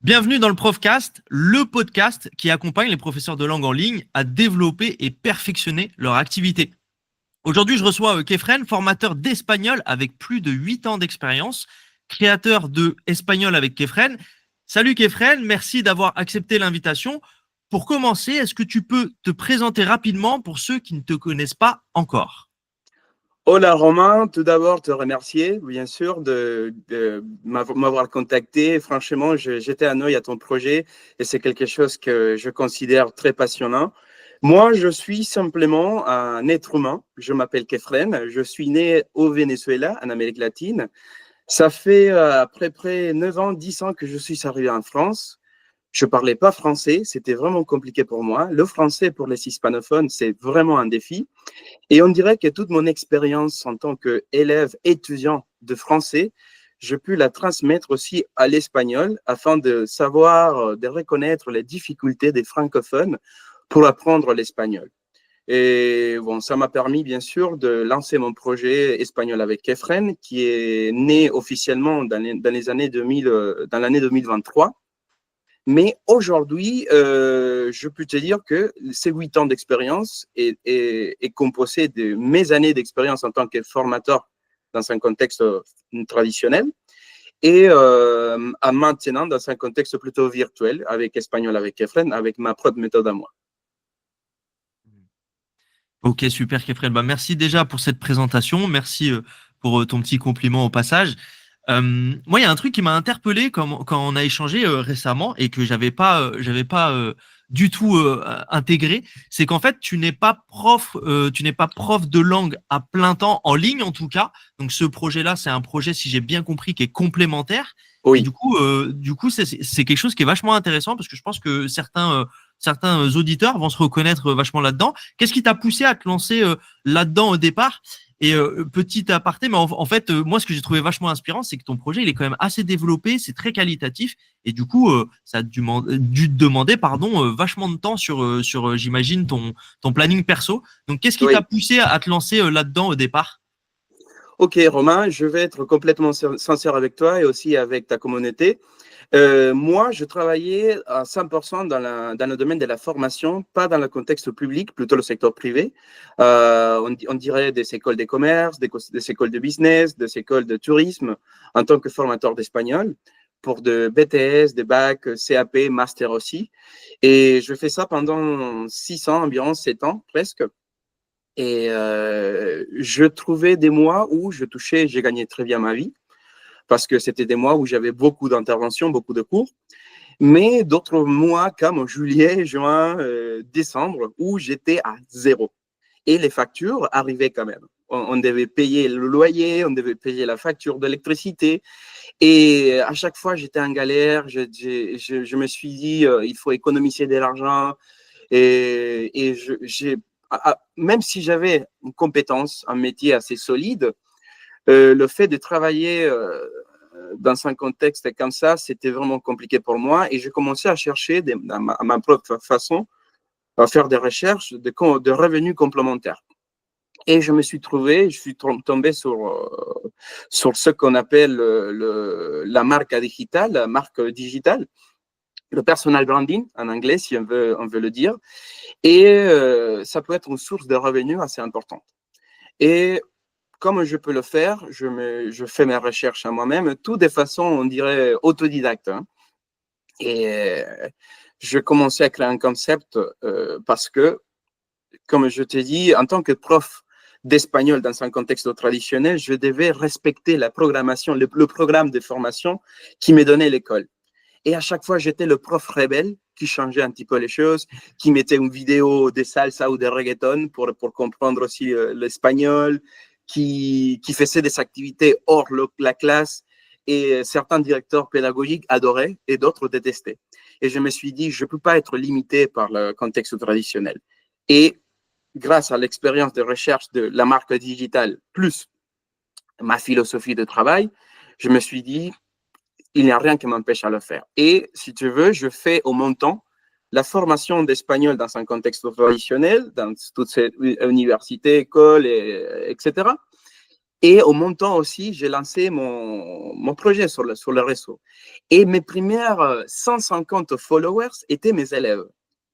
Bienvenue dans le Profcast, le podcast qui accompagne les professeurs de langue en ligne à développer et perfectionner leur activité. Aujourd'hui, je reçois Kefren, formateur d'espagnol avec plus de 8 ans d'expérience, créateur de Espagnol avec Kefren. Salut Kefren, merci d'avoir accepté l'invitation. Pour commencer, est-ce que tu peux te présenter rapidement pour ceux qui ne te connaissent pas encore? Hola Romain, tout d'abord te remercier bien sûr de m'avoir contacté. Franchement, j'étais un œil à ton projet et c'est quelque chose que je considère très passionnant. Moi, je suis simplement un être humain. Je m'appelle Kefren. Je suis né au Venezuela, en Amérique latine. Ça fait à peu près 9 ans, 10 ans que je suis arrivé en France. Je parlais pas français, c'était vraiment compliqué pour moi. Le français pour les hispanophones, c'est vraiment un défi. Et on dirait que toute mon expérience en tant qu'élève étudiant de français, je peux la transmettre aussi à l'espagnol afin de savoir, de reconnaître les difficultés des francophones pour apprendre l'espagnol. Et bon, ça m'a permis bien sûr de lancer mon projet Espagnol avec Kefren, qui est né officiellement dans les années 2000, dans l'année 2023. Mais aujourd'hui, je peux te dire que ces 8 ans d'expérience est composé de mes années d'expérience en tant que formateur dans un contexte traditionnel et à maintenant dans un contexte plutôt virtuel avec Espagnol avec Kefren, avec ma propre méthode à moi. Ok, super Kefren. Merci déjà pour cette présentation. Merci pour ton petit compliment au passage. Moi, il y a un truc qui m'a interpellé quand on a échangé récemment et que j'avais pas du tout intégré, c'est qu'en fait, tu n'es pas prof de langue à plein temps en ligne en tout cas. Donc, ce projet-là, c'est un projet, si j'ai bien compris, qui est complémentaire. Et Oui. du coup, c'est quelque chose qui est vachement intéressant parce que je pense que certains auditeurs vont se reconnaître vachement là-dedans. Qu'est-ce qui t'a poussé à te lancer là-dedans au départ? Et petit aparté, mais en fait, moi, ce que j'ai trouvé vachement inspirant, c'est que ton projet, il est quand même assez développé, c'est très qualitatif, et du coup, ça a dû te demander, pardon, vachement de temps sur j'imagine, ton planning perso. Donc, qu'est-ce qui t'a Oui. poussé à te lancer là-dedans au départ? Ok, Romain, je vais être complètement sincère avec toi et aussi avec ta communauté. Moi, je travaillais à 100% dans le domaine de la formation, pas dans le contexte public, plutôt le secteur privé. On dirait des écoles de commerce, des écoles de business, des écoles de tourisme, en tant que formateur d'espagnol, pour de BTS, des bacs, CAP, master aussi. Et je fais ça pendant 6 ans, environ 7 ans presque. Et je trouvais des mois où j'ai gagné très bien ma vie, parce que c'était des mois où j'avais beaucoup d'interventions, beaucoup de cours. Mais d'autres mois comme juillet, juin, décembre, où j'étais à zéro. Et les factures arrivaient quand même. On devait payer le loyer, on devait payer la facture d'électricité. Et à chaque fois, j'étais en galère. Je me suis dit, il faut économiser de l'argent. Et même si j'avais une compétence, un métier assez solide, le fait de travailler dans un contexte comme ça, c'était vraiment compliqué pour moi. Et j'ai commencé à chercher à ma propre façon, à faire des recherches de revenus complémentaires. Et je suis tombé sur ce qu'on appelle la marque digitale, la marque digitale, le personal branding en anglais, si on veut le dire. Et ça peut être une source de revenus assez importante. Et comme je peux le faire, je fais mes recherches à moi-même, tout de façon, on dirait, autodidacte. Hein. Et je commençais à créer un concept parce que, comme je t'ai dit, en tant que prof d'espagnol dans un contexte traditionnel, je devais respecter la programmation, le programme de formation qui me donnait l'école. Et à chaque fois, j'étais le prof rebelle qui changeait un petit peu les choses, qui mettait une vidéo de salsa ou de reggaeton pour comprendre aussi l'espagnol, qui faisait des activités hors la classe. Et certains directeurs pédagogiques adoraient et d'autres détestaient. Et je me suis dit, je ne peux pas être limité par le contexte traditionnel. Et grâce à l'expérience de recherche de la marque digitale, plus ma philosophie de travail, je me suis dit, il n'y a rien qui m'empêche à le faire. Et si tu veux, je fais au même temps la formation d'espagnol dans un contexte traditionnel, dans toutes ces universités, écoles, etc. Et au même temps aussi, j'ai lancé mon projet sur le réseau. Et mes premières 150 followers étaient mes élèves.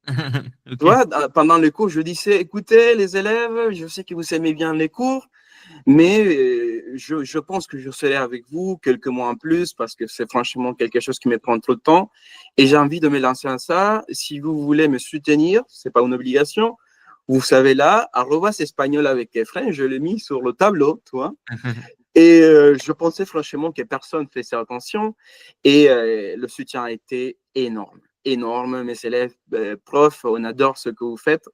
Tu Ok. vois, pendant les cours, je disais, écoutez, les élèves, je sais que vous aimez bien les cours, mais je pense que je serai avec vous quelques mois en plus parce que c'est franchement quelque chose qui me prend trop de temps. Et j'ai envie de me lancer en ça. Si vous voulez me soutenir, c'est pas une obligation. Vous savez là, @espagnol avec Efrain, je l'ai mis sur le tableau, tu vois. Et je pensais franchement que personne ne faisait attention. Et le soutien a été énorme. Énorme. Mes élèves, profs, on adore ce que vous faites.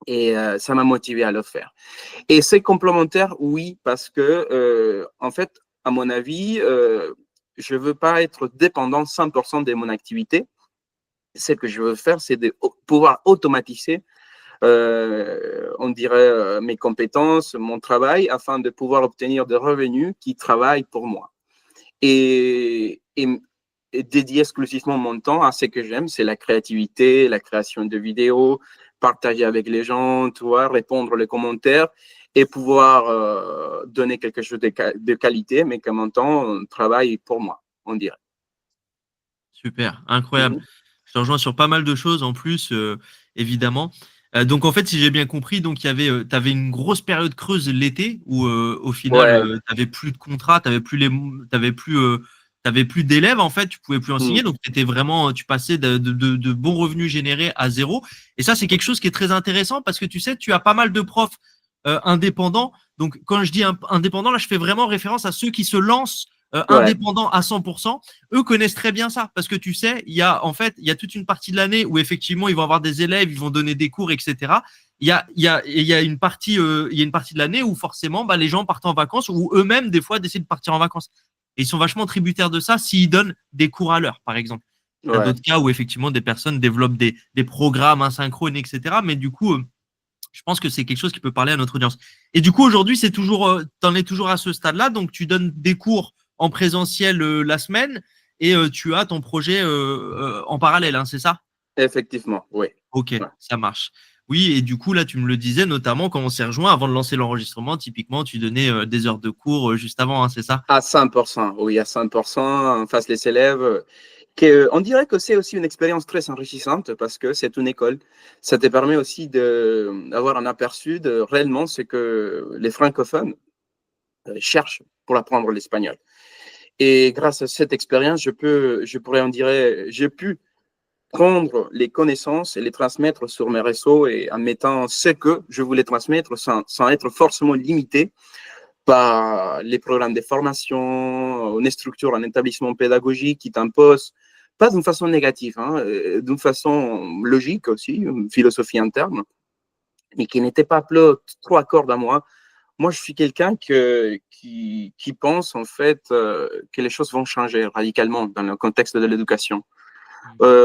Et ça m'a motivé à le faire. Et c'est complémentaire, oui, parce que, en fait, à mon avis, je ne veux pas être dépendant 100% de mon activité. Ce que je veux faire, c'est de pouvoir automatiser, on dirait, mes compétences, mon travail, afin de pouvoir obtenir des revenus qui travaillent pour moi. Et dédier exclusivement mon temps à ce que j'aime, c'est la créativité, la création de vidéos, partager avec les gens, tu vois, répondre aux commentaires et pouvoir donner quelque chose de qualité, mais qu'en même temps, on travaille pour moi, on dirait. Super, incroyable. Mhm. Je te rejoins sur pas mal de choses en plus, évidemment. Donc en fait, si j'ai bien compris, donc tu avais une grosse période creuse l'été où au final, Ouais. tu avais plus de contrats, t'avais plus d'élèves en fait, tu pouvais plus enseigner, Mhm. donc t'étais vraiment, tu passais de bons revenus générés à zéro. Et ça, c'est quelque chose qui est très intéressant parce que tu sais, tu as pas mal de profs indépendants. Donc quand je dis indépendants, là, je fais vraiment référence à ceux qui se lancent Ouais. indépendants à 100%. Eux connaissent très bien ça parce que tu sais, il y a toute une partie de l'année où effectivement ils vont avoir des élèves, ils vont donner des cours, etc. Il y a il y a une partie de l'année où forcément bah, les gens partent en vacances ou eux-mêmes des fois décident de partir en vacances. Et ils sont vachement tributaires de ça s'ils donnent des cours à l'heure, par exemple. Il y a Ouais. d'autres cas où effectivement des personnes développent des programmes asynchrones, etc. Mais du coup, je pense que c'est quelque chose qui peut parler à notre audience. Et du coup, aujourd'hui, c'est toujours, t'en es toujours à ce stade-là, donc tu donnes des cours en présentiel la semaine et tu as ton projet en parallèle, hein, c'est ça? Effectivement, oui. Ok, Ouais. ça marche. Oui, et du coup, là, tu me le disais, notamment quand on s'est rejoint avant de lancer l'enregistrement, typiquement, tu donnais des heures de cours juste avant, hein, c'est ça? À 100%, oui, à 100%, en face les élèves. On dirait que c'est aussi une expérience très enrichissante parce que c'est une école. Ça te permet aussi d'avoir un aperçu de réellement ce que les francophones cherchent pour apprendre l'espagnol. Et grâce à cette expérience, je pourrais en dire, j'ai pu prendre les connaissances et les transmettre sur mes réseaux et en mettant ce que je voulais transmettre sans être forcément limité par les programmes de formation, une structure, un établissement pédagogique qui t'impose, pas d'une façon négative, hein, d'une façon logique aussi, une philosophie interne, mais qui n'était pas trop à corde à moi. Moi, je suis quelqu'un qui pense en fait que les choses vont changer radicalement dans le contexte de l'éducation.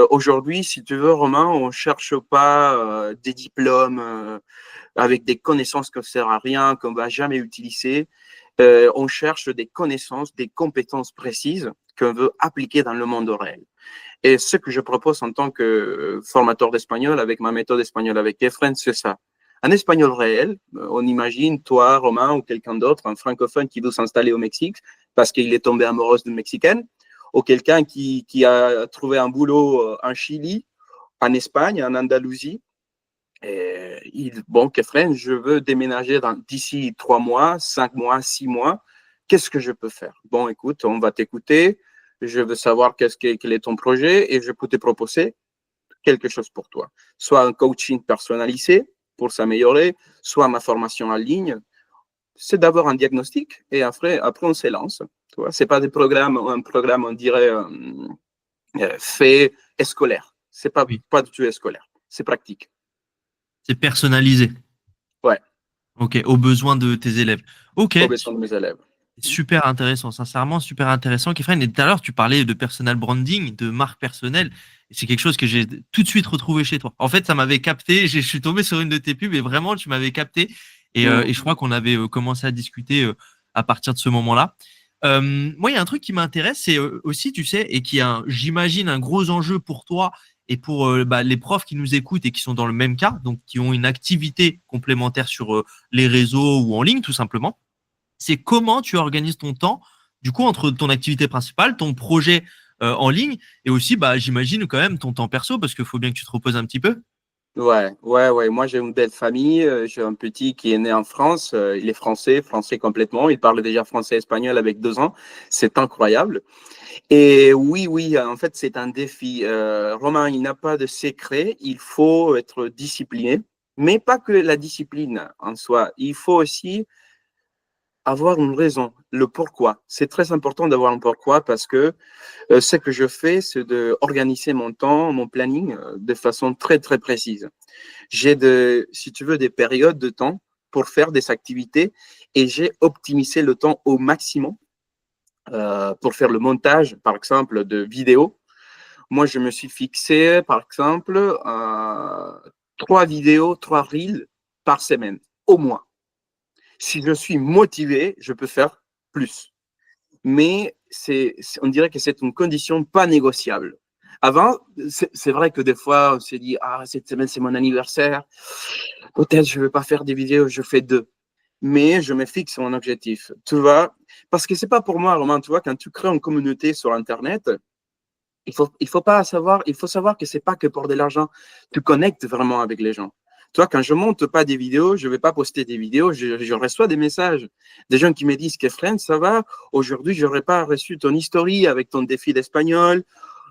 Aujourd'hui, si tu veux, Romain, on ne cherche pas des diplômes avec des connaissances qui ne servent à rien, qu'on ne va jamais utiliser. On cherche des connaissances, des compétences précises qu'on veut appliquer dans le monde réel. Et ce que je propose en tant que formateur d'espagnol avec ma méthode espagnole avec Efren, c'est ça. Un espagnol réel, on imagine toi, Romain, ou quelqu'un d'autre, un francophone qui veut s'installer au Mexique parce qu'il est tombé amoureux d'une Mexicaine, ou quelqu'un qui a trouvé un boulot en Chili, en Espagne, en Andalousie. Bon, Kefren, je veux déménager d'ici 3 mois, 5 mois, 6 mois. Qu'est-ce que je peux faire? Bon, écoute, on va t'écouter. Je veux savoir quel est ton projet et je peux te proposer quelque chose pour toi. Soit un coaching personnalisé pour s'améliorer, soit ma formation en ligne. C'est d'avoir un diagnostic et après on s'élance. Ce n'est pas un programme, on dirait, fait scolaire. C'est Oui, pas du tout scolaire. C'est pratique. c'est personnalisé. Ouais, Ok, aux besoins de tes élèves. Ok, aux besoins de mes élèves. super intéressant, sincèrement super intéressant, Kefren. Et tout à l'heure, tu parlais de personal branding, de marque personnelle. Et c'est quelque chose que j'ai tout de suite retrouvé chez toi. En fait, ça m'avait capté. Je suis tombé sur une de tes pubs et vraiment, tu m'avais capté. Et je crois qu'on avait commencé à discuter à partir de ce moment-là. Moi, il y a un truc qui m'intéresse, c'est aussi, tu sais, et qui est, j'imagine, un gros enjeu pour toi et pour bah, les profs qui nous écoutent et qui sont dans le même cas, donc qui ont une activité complémentaire sur les réseaux ou en ligne, tout simplement c'est comment tu organises ton temps, du coup, entre ton activité principale, ton projet en ligne, et aussi, bah, j'imagine quand même ton temps perso, parce qu'il faut bien que tu te reposes un petit peu. Ouais. Moi, j'ai une belle famille. J'ai un petit qui est né en France. Il est français complètement. Il parle déjà français et espagnol avec 2 ans. C'est incroyable. Et oui, en fait, c'est un défi. Romain, il n'a pas de secret. Il faut être discipliné, mais pas que la discipline en soi. Il faut aussi avoir une raison, le pourquoi. C'est très important d'avoir un pourquoi parce que ce que je fais, c'est d'organiser mon temps, mon planning de façon très, très précise. J'ai, si tu veux, des périodes de temps pour faire des activités et j'ai optimisé le temps au maximum pour faire le montage, par exemple, de vidéos. Moi, je me suis fixé, par exemple, 3 vidéos, 3 reels par semaine, au moins. Si je suis motivé, je peux faire plus. Mais on dirait que c'est une condition pas négociable. Avant, c'est vrai que des fois, on s'est dit, ah, cette semaine, c'est mon anniversaire. Peut-être je ne vais pas faire des vidéos, je fais 2. Mais je me fixe mon objectif. Tu vois, parce que c'est pas pour moi, Romain, tu vois, quand tu crées une communauté sur Internet, il faut savoir que c'est pas que pour de l'argent. Tu connectes vraiment avec les gens. Toi, quand je monte pas des vidéos, je vais pas poster des vidéos, je reçois des messages. Des gens qui me disent que Friend, ça va, aujourd'hui, j'aurais pas reçu ton history avec ton défi d'espagnol.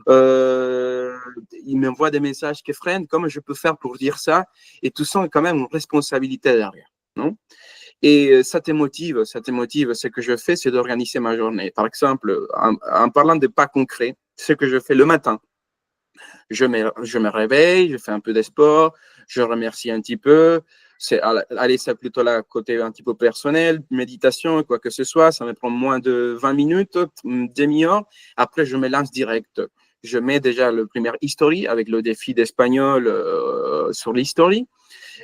Ils m'envoient des messages que Friend, comment je peux faire pour dire ça? Et tout ça, quand même, une responsabilité derrière, non? Et ça te motive. Ce que je fais, c'est d'organiser ma journée. Par exemple, en parlant de pas concret, ce que je fais le matin, je me réveille, je fais un peu de sport, je remercie un petit peu. Allez, c'est plutôt là côté un petit peu personnel, méditation, quoi que ce soit. Ça me prend moins de 20 minutes, une demi-heure. Après, je me lance direct. Je mets déjà le premier history avec le défi d'espagnol sur l'history.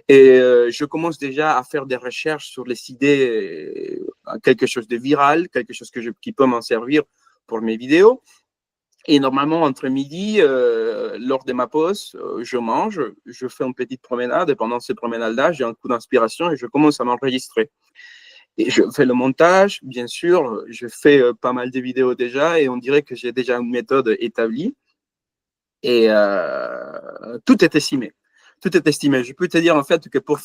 Et je commence déjà à faire des recherches sur les idées, quelque chose de viral, quelque chose qui peut m'en servir pour mes vidéos. Et normalement, entre midi, lors de ma pause, je mange, je fais une petite promenade. Et pendant cette promenade-là, j'ai un coup d'inspiration et je commence à m'enregistrer. Et je fais le montage, bien sûr. Je fais pas mal de vidéos déjà et on dirait que j'ai déjà une méthode établie. Et tout est estimé. Tout est estimé. Je peux te dire en fait que pour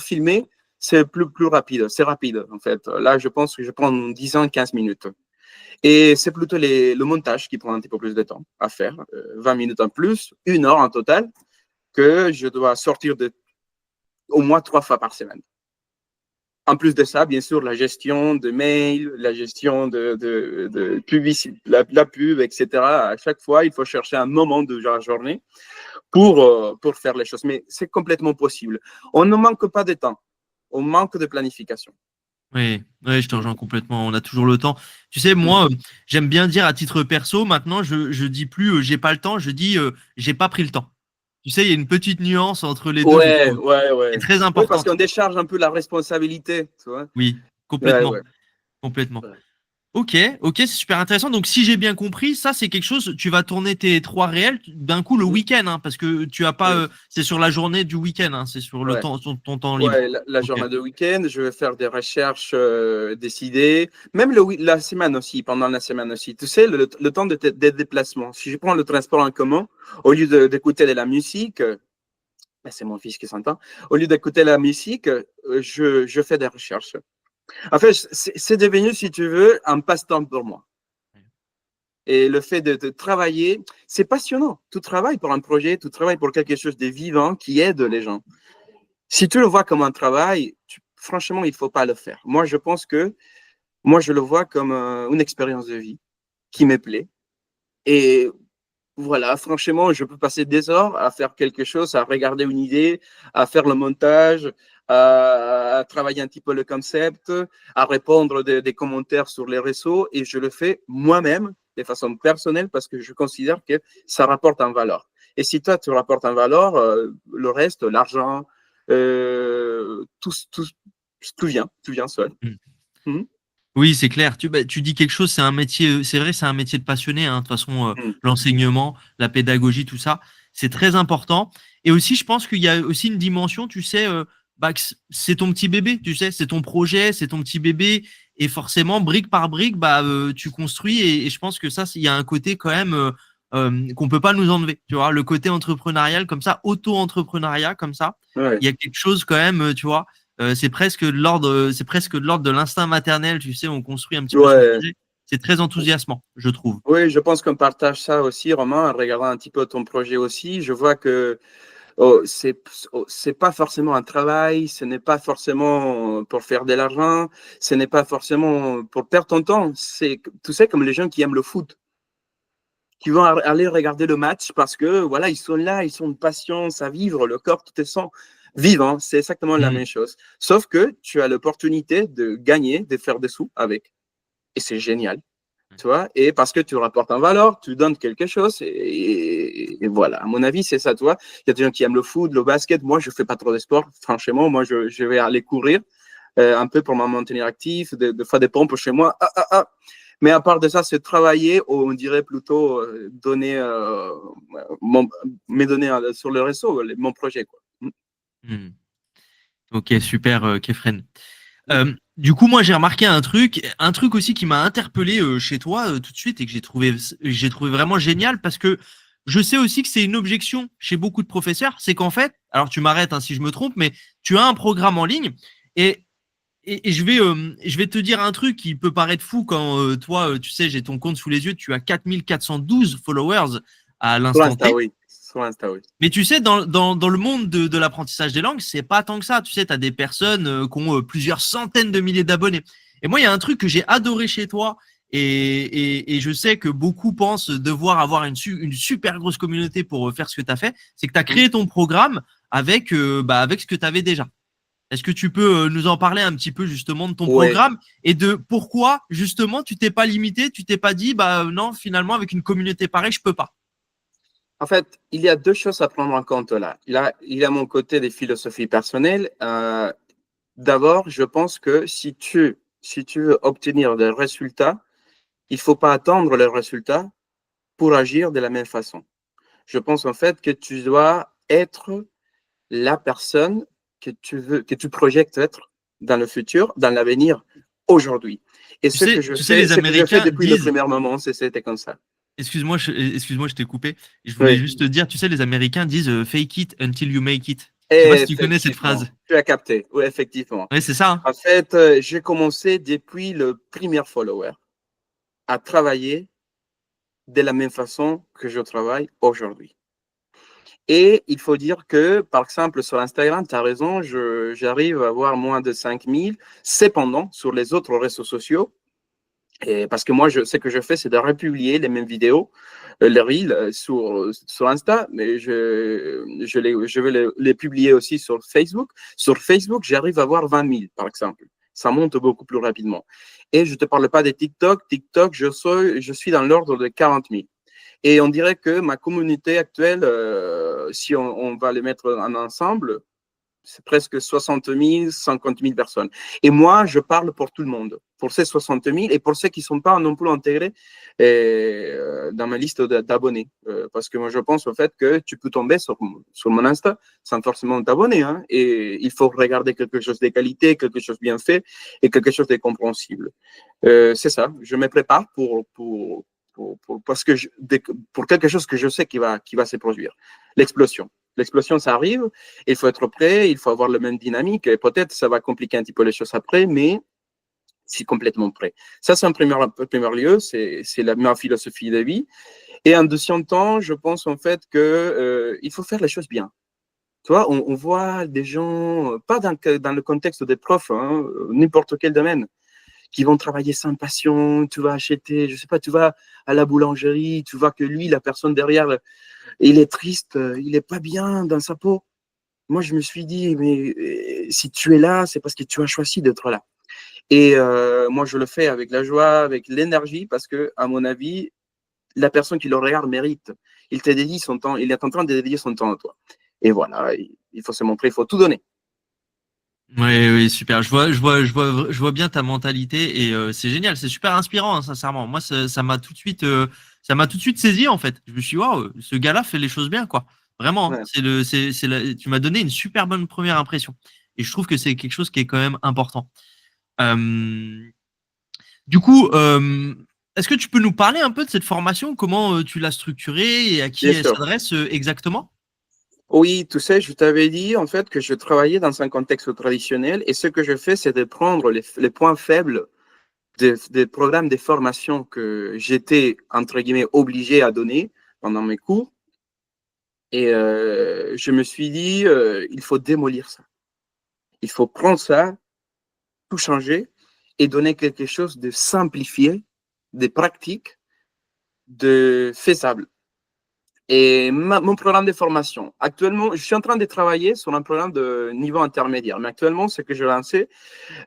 filmer, c'est plus rapide. C'est rapide en fait. Là, je pense que je prends 10 ans, 15 minutes. Et c'est plutôt le montage qui prend un petit peu plus de temps à faire, 20 minutes en plus, 1 heure en total, que je dois sortir au moins 3 fois par semaine. En plus de ça, bien sûr, la gestion de mails, la gestion de publicité, la pub, etc. À chaque fois, il faut chercher un moment de la journée pour faire les choses. Mais c'est complètement possible. On ne manque pas de temps. On manque de planification. Oui, je te rejoins complètement. On a toujours le temps. Tu sais, moi, j'aime bien dire à titre perso, maintenant, je dis plus j'ai pas le temps, je dis j'ai pas pris le temps. Tu sais, il y a une petite nuance entre les deux, je Ouais. trouve. C'est très Oui, parce importante. qu'on décharge un peu la responsabilité, tu vois. Oui, Ouais. complètement. Complètement. Ok, c'est super intéressant. Donc, si j'ai bien compris, ça, c'est quelque chose, tu vas tourner tes 3 réels d'un coup le week-end, hein, parce que tu as pas, Oui. c'est sur la journée du week-end, hein, c'est sur le Ouais. temps, ton temps libre. Ouais, la Ok. journée de week-end, je vais faire des recherches décidées, même la semaine aussi, pendant la semaine aussi. Tu sais, le temps des déplacements. Si je prends le transport en commun, au lieu d'écouter de la musique, c'est mon fils qui s'entend, au lieu d'écouter la musique, je fais des recherches. En fait, c'est devenu, si tu veux, un passe-temps pour moi. Et le fait de travailler, c'est passionnant. Tu travailles pour un projet, tu travailles pour quelque chose de vivant qui aide les gens. Si tu le vois comme un travail, franchement, il ne faut pas le faire. Moi, je le vois comme une expérience de vie qui me plaît. Et voilà, franchement, je peux passer des heures à faire quelque chose, à regarder une idée, à faire le montage, à travailler un petit peu le concept, à répondre des commentaires sur les réseaux. Et je le fais moi-même de façon personnelle parce que je considère que ça rapporte en valeur. Et si toi, tu rapportes en valeur, le reste, l'argent, tout vient seul. Mm. Mmh. Oui, c'est clair. Tu dis quelque chose, c'est un métier, c'est vrai, c'est un métier de passionné, hein. De toute façon, Mmh. l'enseignement, la pédagogie, tout ça, c'est très important. Et aussi, je pense qu'il y a aussi une dimension, tu sais, bah, que c'est ton petit bébé, tu sais, c'est ton projet, c'est ton petit bébé. et forcément, brique par brique, tu construis et je pense que ça, il y a un côté quand même qu'on peut pas nous enlever. Tu vois, le côté entrepreneurial comme ça, auto-entrepreneuriat comme ça, Ouais. il y a quelque chose quand même, tu vois, c'est presque de l'ordre de l'instinct maternel, tu sais, on construit un petit peu son Ouais. projet. C'est très enthousiasmant, je trouve. Oui, je pense qu'on partage ça aussi, Romain, en regardant un petit peu ton projet aussi. Je vois que oh, c'est pas forcément un travail, ce n'est pas forcément pour faire de l'argent, ce n'est pas forcément pour perdre ton temps. C'est, tu sais, comme les gens qui aiment le foot, qui vont aller regarder le match parce que voilà, ils sont là, ils sont de patience à vivre, le corps tout est sang vivant, c'est exactement la Mm. même chose. Sauf que tu as l'opportunité de gagner, de faire des sous avec. Et c'est génial. Tu vois, et parce que tu rapportes un valeur, tu donnes quelque chose, et voilà. À mon avis, c'est ça, tu vois. Il y a des gens qui aiment le foot, le basket. Moi, je fais pas trop de sport, franchement. Moi, je vais aller courir un peu pour me maintenir actif, de faire des pompes chez moi. Mais à part de ça, c'est travailler, ou on dirait plutôt donner, mes données sur le réseau, mon projet, quoi. Mm. Ok, super, Kefren. Du coup, moi, j'ai remarqué un truc aussi qui m'a interpellé chez toi tout de suite et que j'ai trouvé vraiment génial parce que je sais aussi que c'est une objection chez beaucoup de professeurs, c'est qu'en fait, alors tu m'arrêtes hein, si je me trompe, mais tu as un programme en ligne et, et je vais te dire un truc qui peut paraître fou quand toi, tu sais, j'ai ton compte sous les yeux, tu as 4412 followers à Sur l'instant Insta, T. oui. Sur Insta, oui. Mais tu sais, dans le monde de l'apprentissage des langues, c'est pas tant que ça. Tu sais, tu as des personnes qui ont plusieurs centaines de milliers d'abonnés. Et moi, il y a un truc que j'ai adoré chez toi, et je sais que beaucoup pensent devoir avoir une super grosse communauté pour faire ce que tu as fait, c'est que tu as Mm. créé ton programme avec ce que tu avais déjà. Est-ce que tu peux nous en parler un petit peu justement de ton Ouais. programme et de pourquoi justement tu t'es pas limité, tu t'es pas dit bah non finalement avec une communauté pareille je peux pas. En fait, il y a deux choses à prendre en compte là. Il y a mon côté des philosophies personnelles. D'abord, je pense que si tu veux obtenir des résultats, il ne faut pas attendre les résultats pour agir de la même façon. Je pense en fait que tu dois être la personne que tu veux, que tu projettes être dans le futur, dans l'avenir, aujourd'hui. Et Tu sais les ce que je fais Américains depuis le disent premier moment, c'était comme ça. excuse-moi, je t'ai coupé. Je voulais Oui, juste te dire, tu sais, les Américains disent fake it until you make it. Je sais pas si tu connais cette effectivement, phrase. tu as capté. Oui, effectivement. Oui, c'est ça. Hein. En fait, j'ai commencé depuis le premier follower à travailler de la même façon que je travaille aujourd'hui. Et il faut dire que, par exemple, sur Instagram, tu as raison, j'arrive à avoir moins de 5000. Cependant, sur les autres réseaux sociaux, et parce que moi, ce que je fais, c'est de republier les mêmes vidéos, les reels sur Insta, mais je vais les publier aussi sur Facebook. Sur Facebook, j'arrive à avoir 20 000, par exemple. Ça monte beaucoup plus rapidement. Et je ne te parle pas des TikTok. TikTok, je suis dans l'ordre de 40 000. Et on dirait que ma communauté actuelle, si on va les mettre en ensemble, c'est presque 60 000, 50 000 personnes. Et moi, je parle pour tout le monde, pour ces 60 000 et pour ceux qui ne sont pas non plus intégrés dans ma liste d'abonnés. Parce que moi, je pense au fait que tu peux tomber sur mon Insta sans forcément t'abonner. Hein, et il faut regarder quelque chose de qualité, quelque chose de bien fait et quelque chose de compréhensible. C'est ça, je me prépare parce que pour quelque chose que je sais qui va se produire. L'explosion. L'explosion, ça arrive, il faut être prêt, il faut avoir le même dynamique, et peut-être ça va compliquer un petit peu les choses après, mais c'est complètement prêt. Ça, c'est un premier lieu, c'est ma philosophie de vie. Et en deuxième temps, je pense en fait que il faut faire les choses bien. Tu vois, on voit des gens, pas dans le contexte des profs, hein, n'importe quel domaine, qui vont travailler sans passion, tu vas acheter, je sais pas, tu vas à la boulangerie, tu vois que lui, la personne derrière, il est triste, il est pas bien dans sa peau. Moi, je me suis dit, mais si tu es là, c'est parce que tu as choisi d'être là. Et moi, je le fais avec la joie, avec l'énergie, parce que, à mon avis, la personne qui le regarde mérite. Il te dédie son temps, il est en train de dédier son temps à toi. Et voilà, il faut se montrer, il faut tout donner. Oui, oui, super. Je vois bien ta mentalité et c'est génial, c'est super inspirant, hein, sincèrement. Moi, ça m'a tout de suite saisi en fait. Je me suis dit, waouh, ce gars-là fait les choses bien, quoi. Vraiment, hein. Ouais. Tu m'as donné une super bonne première impression et je trouve que c'est quelque chose qui est quand même important. Euh, Du coup, est-ce que tu peux nous parler un peu de cette formation? Comment tu l'as structurée et à qui Bien elle sûr. s'adresse exactement? Oui, tu sais, je t'avais dit en fait que je travaillais dans un contexte traditionnel et ce que je fais, c'est de prendre les points faibles des programmes de formation que j'étais, entre guillemets, obligé à donner pendant mes cours. Et je me suis dit, il faut démolir ça. Il faut prendre ça, tout changer et donner quelque chose de simplifié, de pratique, de faisable. Et mon programme de formation, actuellement, je suis en train de travailler sur un programme de niveau intermédiaire. Mais actuellement, ce que je lancé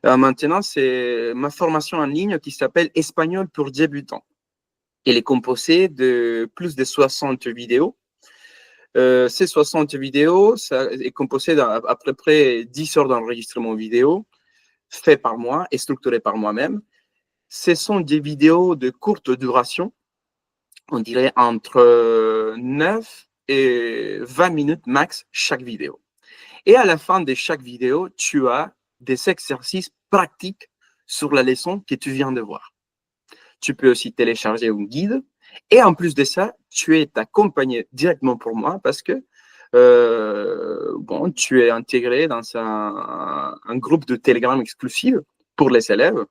maintenant, c'est ma formation en ligne qui s'appelle Espagnol pour débutants. Elle est composée de plus de 60 vidéos. Ces 60 vidéos, ça est composé d'à peu près 10 heures d'enregistrement vidéo fait par moi et structuré par moi-même. Ce sont des vidéos de courte duration, on dirait entre 9 et 20 minutes max chaque vidéo. Et à la fin de chaque vidéo, tu as des exercices pratiques sur la leçon que tu viens de voir. Tu peux aussi télécharger un guide. Et en plus de ça, tu es accompagné directement pour moi parce que bon, tu es intégré dans un groupe de Telegram exclusif pour les élèves.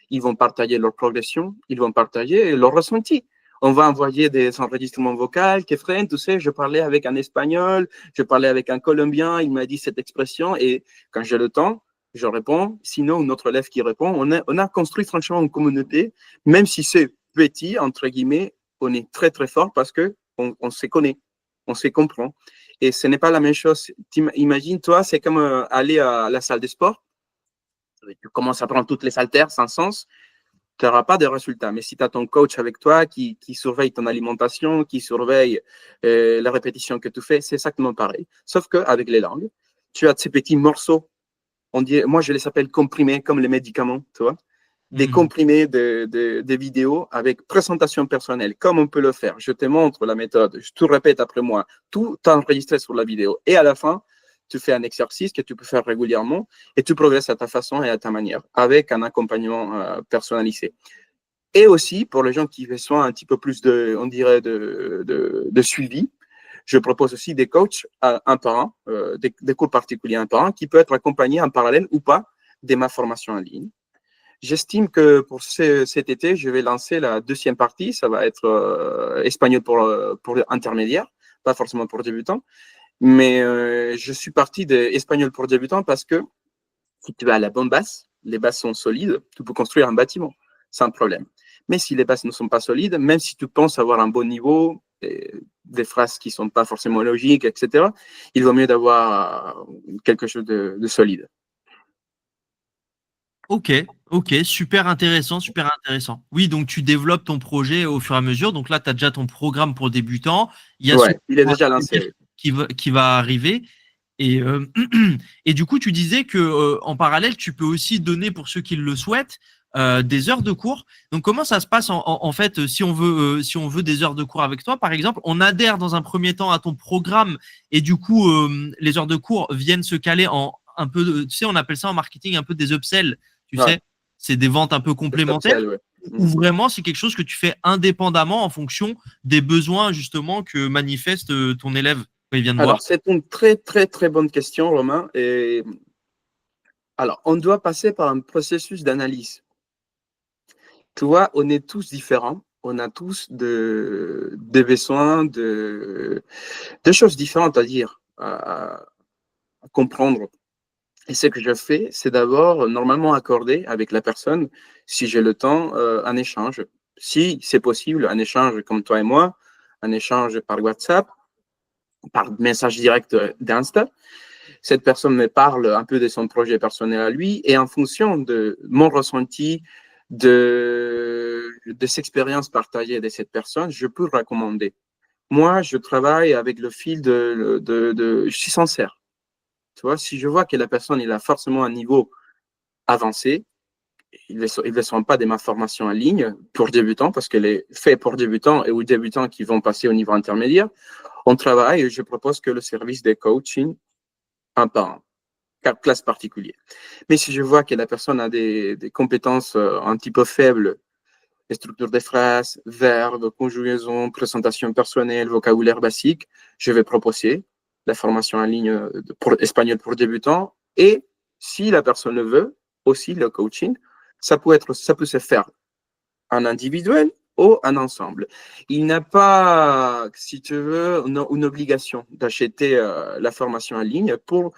Ils vont partager leur progression, ils vont partager leur ressenti. On va envoyer des enregistrements vocaux, que frère, tu sais, je parlais avec un Espagnol, je parlais avec un Colombien, il m'a dit cette expression et quand j'ai le temps, je réponds. Sinon, une autre élève qui répond. On a construit franchement une communauté, même si c'est petit, entre guillemets, on est très, très fort parce qu'on se connaît, on se comprend. Et ce n'est pas la même chose. Imagine, toi, c'est comme aller à la salle de sport. Tu commences à prendre toutes les haltères sans sens, tu n'auras pas de résultats. Mais si tu as ton coach avec toi qui surveille ton alimentation, qui surveille la répétition que tu fais, c'est exactement pareil. Sauf qu'avec les langues, tu as ces petits morceaux. Moi, je les appelle comprimés comme les médicaments, tu vois. Des comprimés de vidéos avec présentation personnelle, comme on peut le faire. Je te montre la méthode, je te répète après moi, tout enregistré sur la vidéo. Et à la fin, tu fais un exercice que tu peux faire régulièrement et tu progresses à ta façon et à ta manière, avec un accompagnement personnalisé. Et aussi, pour les gens qui besoin un petit peu plus on dirait, de suivi, je propose aussi des coachs un par un, des cours particuliers un par un, qui peut être accompagné en parallèle ou pas de ma formation en ligne. J'estime que pour cet été, je vais lancer la deuxième partie. Ça va être espagnol pour intermédiaire, pas forcément pour débutants. Mais je suis parti d'espagnol pour débutants parce que si tu vas à la bonne base, les bases sont solides, tu peux construire un bâtiment sans problème. Mais si les bases ne sont pas solides, même si tu penses avoir un bon niveau, des phrases qui ne sont pas forcément logiques, etc., il vaut mieux d'avoir quelque chose de solide. Ok, ok, super intéressant, super intéressant. Oui, donc tu développes ton projet au fur et à mesure. Donc là, tu as déjà ton programme pour débutants. Il y a Ouais, il est déjà lancé. Oui. qui va arriver. Et, et du coup, tu disais que en parallèle, tu peux aussi donner pour ceux qui le souhaitent des heures de cours. Donc, comment ça se passe en fait si on veut des heures de cours avec toi, par exemple, on adhère dans un premier temps à ton programme et du coup, les heures de cours viennent se caler en un peu, tu sais, on appelle ça en marketing un peu des upsells, tu Ouais, sais, c'est des ventes un peu complémentaires. ouais. Ou vraiment c'est quelque chose que tu fais indépendamment en fonction des besoins justement que manifeste ton élève quand il vient de Alors, voir. c'est une très, très, très bonne question, Romain. Et alors, on doit passer par un processus d'analyse. Tu vois, on est tous différents. On a tous des besoins, de choses différentes à dire, à comprendre. Et ce que je fais, c'est d'abord normalement accorder avec la personne, si j'ai le temps, un échange. Si c'est possible, un échange comme toi et moi, un échange par WhatsApp, par message direct d'Insta. Cette personne me parle un peu de son projet personnel à lui et en fonction de mon ressenti, des expériences partagées de cette personne, je peux recommander. Moi, je travaille avec le fil je suis sincère. Tu vois, si je vois que la personne il a forcément un niveau avancé, il ne sont pas de ma formation en ligne pour débutants parce qu'elle est faite pour débutants et aux débutants qui vont passer au niveau intermédiaire. On travaille et je propose que le service de coaching un par un. classe particulière. Mais si je vois que la personne a des compétences un petit peu faibles, les structures des phrases, verbes, conjugaison, présentation personnelle, vocabulaire basique, je vais proposer la formation en ligne pour espagnol pour débutants. Et si la personne le veut, aussi le coaching, ça peut se faire en individuel ou en ensemble. Il n'y a pas, si tu veux, une obligation d'acheter la formation en ligne pour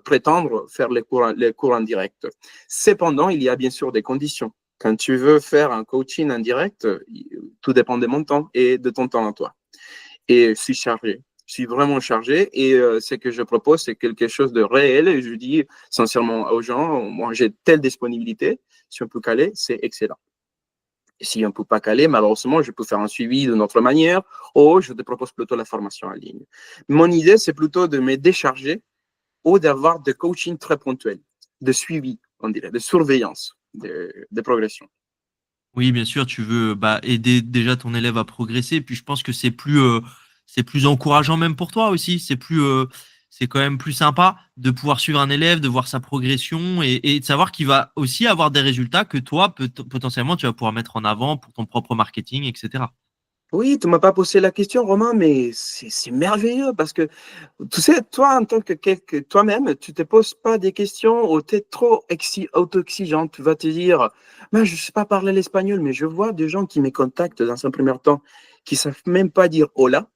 prétendre faire les cours en direct. Cependant, il y a bien sûr des conditions. Quand tu veux faire un coaching en direct, tout dépend de mon temps et de ton temps à toi. Et je suis chargé. Je suis vraiment chargé et ce que je propose, c'est quelque chose de réel. Et je dis sincèrement aux gens, moi, j'ai telle disponibilité. Si on peut caler, c'est excellent. Et si on ne peut pas caler, malheureusement, je peux faire un suivi d'une autre manière ou je te propose plutôt la formation en ligne. Mon idée, c'est plutôt de me décharger ou d'avoir des coachings très ponctuels, de suivi, on dirait, de surveillance, de progression. Oui, bien sûr, tu veux aider déjà ton élève à progresser. Puis je pense que c'est plus encourageant même pour toi aussi. C'est quand même plus sympa de pouvoir suivre un élève, de voir sa progression et de savoir qu'il va aussi avoir des résultats que toi, potentiellement, tu vas pouvoir mettre en avant pour ton propre marketing, etc. Oui, tu ne m'as pas posé la question, Romain, mais c'est merveilleux parce que, tu sais, toi, en tant que toi-même, tu ne te poses pas des questions ou tu es trop auto-exigeant. Tu vas te dire, je ne sais pas parler l'espagnol, mais je vois des gens qui me contactent dans un premier temps qui ne savent même pas dire hola,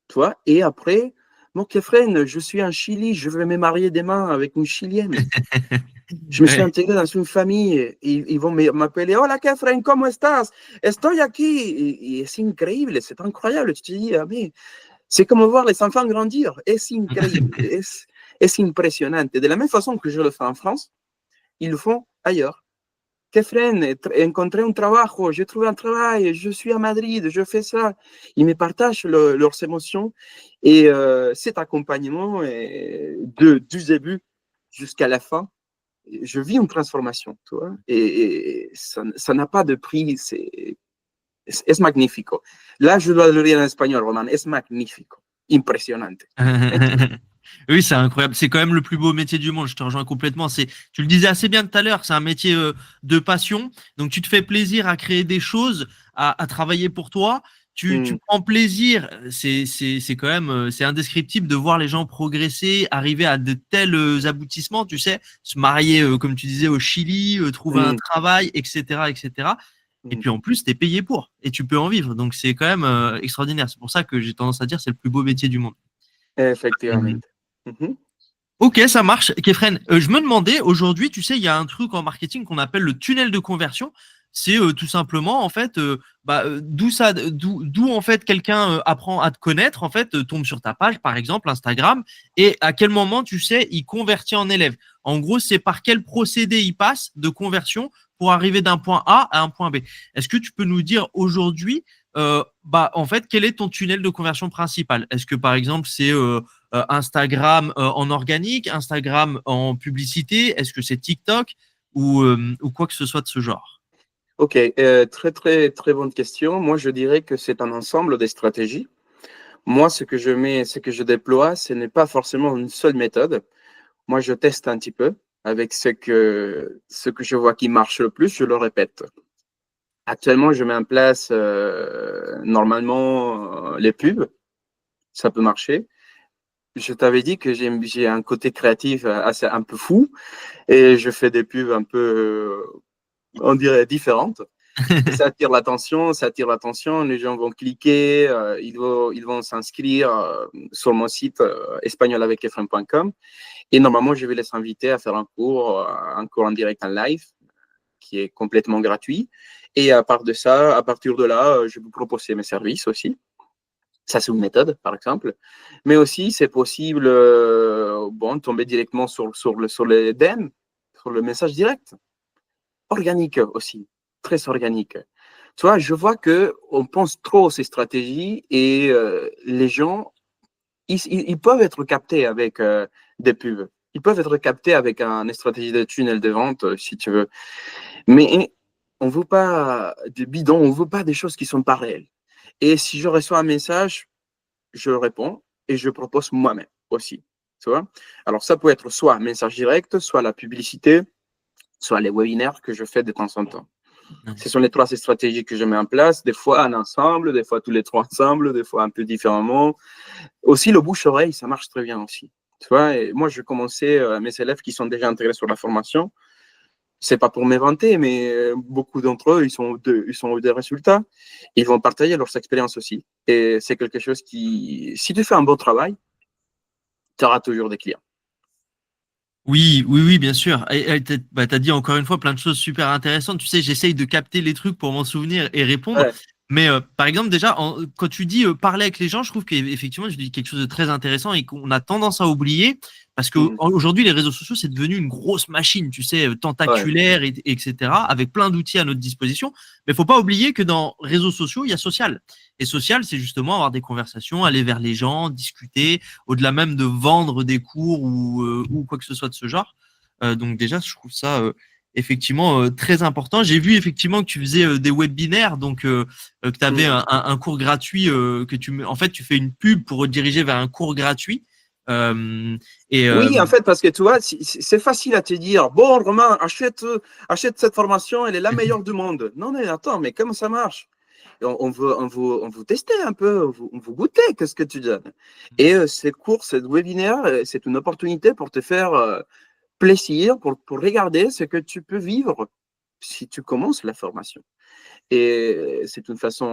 tu vois, et après, mon Kefren, je suis en Chili, je vais me marier demain avec une Chilienne. Je me suis Ouais. intégré dans une famille et ils vont m'appeler Hola, Kefren, ¿cómo estás? Estoy aquí. Et c'est incroyable, c'est incroyable. Tu te dis, ah, mais c'est comme voir les enfants grandir. C'est incroyable, c'est impressionnant. De la même façon que je le fais en France, ils le font ailleurs. Kefren, encontré un trabajo, j'ai trouvé un travail, je suis à Madrid, je fais ça. Ils me partagent leurs émotions et cet accompagnement du début jusqu'à la fin je vis une transformation, tu vois, et ça n'a pas de prix, es magnifico. Là, je dois le dire en espagnol, Roman, es magnifico, impressionnante. Oui, c'est incroyable. C'est quand même le plus beau métier du monde. Je te rejoins complètement. Tu le disais assez bien tout à l'heure, c'est un métier de passion. Donc, tu te fais plaisir à créer des choses, à travailler pour toi. Tu prends plaisir. C'est quand même, c'est indescriptible de voir les gens progresser, arriver à de tels aboutissements. Tu sais, se marier, comme tu disais, au Chili, trouver un travail, etc., etc. Et puis en plus, tu es payé pour et tu peux en vivre. Donc, c'est quand même extraordinaire. C'est pour ça que j'ai tendance à dire c'est le plus beau métier du monde. Effectivement. Mm-hmm. Ok, ça marche. Kefren, je me demandais, aujourd'hui, tu sais, il y a un truc en marketing qu'on appelle le tunnel de conversion. C'est tout simplement, en fait, d'où en fait quelqu'un apprend à te connaître, en fait, tombe sur ta page, par exemple, Instagram, et à quel moment, tu sais, il convertit en élève. En gros, c'est par quel procédé il passe de conversion pour arriver d'un point A à un point B. Est-ce que tu peux nous dire aujourd'hui, en fait, quel est ton tunnel de conversion principal? Est-ce que, par exemple, c'est Instagram en organique, Instagram en publicité, est-ce que c'est TikTok ou quoi que ce soit de ce genre? Ok, très, très, très bonne question. Moi, je dirais que c'est un ensemble des stratégies. Moi, ce que je déploie, ce n'est pas forcément une seule méthode. Moi, je teste un petit peu avec ce que je vois qui marche le plus, je le répète. Actuellement, je mets en place normalement les pubs, ça peut marcher. Je t'avais dit que j'ai un côté créatif assez un peu fou et je fais des pubs un peu, on dirait, différentes. Et ça attire l'attention, les gens vont cliquer, ils vont s'inscrire sur mon site espagnolavecfm.com et normalement, je vais les inviter à faire un cours en direct en live qui est complètement gratuit. Et à partir de là, je vous proposer mes services aussi. Ça, c'est une méthode, par exemple. Mais aussi, c'est possible tomber directement sur les DM, sur le message direct. Organique aussi, très organique. Tu vois, je vois qu'on pense trop à ces stratégies et les gens, ils peuvent être captés avec des pubs. Ils peuvent être captés avec une stratégie de tunnel de vente, si tu veux. Mais on ne veut pas de bidons, on ne veut pas des choses qui ne sont pas réelles. Et si je reçois un message, je réponds et je propose moi-même aussi. Tu vois? Alors, ça peut être soit un message direct, soit la publicité, soit les webinaires que je fais de temps en temps. Ouais. Ce sont les trois stratégies que je mets en place, des fois en ensemble, des fois tous les trois ensemble, des fois un peu différemment. Aussi, le bouche-oreille, ça marche très bien aussi. Tu vois, et moi, je commençais mes élèves qui sont déjà intégrés sur la formation. C'est pas pour m'inventer, mais beaucoup d'entre eux, ils ont eu des résultats. Ils vont partager leurs expériences aussi. Et c'est quelque chose qui, si tu fais un bon travail, tu auras toujours des clients. Oui, oui, oui, bien sûr. Et t'as dit encore une fois plein de choses super intéressantes. Tu sais, j'essaye de capter les trucs pour m'en souvenir et répondre. Ouais. Mais par exemple, déjà, quand tu dis parler avec les gens, je trouve qu'effectivement, tu dis quelque chose de très intéressant et qu'on a tendance à oublier parce Mhm. qu'aujourd'hui, les réseaux sociaux, c'est devenu une grosse machine, tu sais, Ouais. tentaculaire, etc., avec plein d'outils à notre disposition. Mais il faut pas oublier que dans réseaux sociaux, il y a social. Et social, c'est justement avoir des conversations, aller vers les gens, discuter, au-delà même de vendre des cours ou quoi que ce soit de ce genre. Donc déjà, je trouve ça effectivement très important. J'ai vu effectivement que tu faisais des webinaires, donc que tu avais Mhm. un cours gratuit, en fait, tu fais une pub pour rediriger vers un cours gratuit. Euh, et Oui, en fait, parce que tu vois, c'est facile à te dire, bon, Romain, achète cette formation, elle est la meilleure du monde. Non, mais attends, mais comment ça marche? On veut tester un peu, on veut goûter, qu'est-ce que tu donnes. Et ces cours, ces webinaires, c'est une opportunité pour te faire plaisir, pour regarder ce que tu peux vivre si tu commences la formation. Et c'est une façon,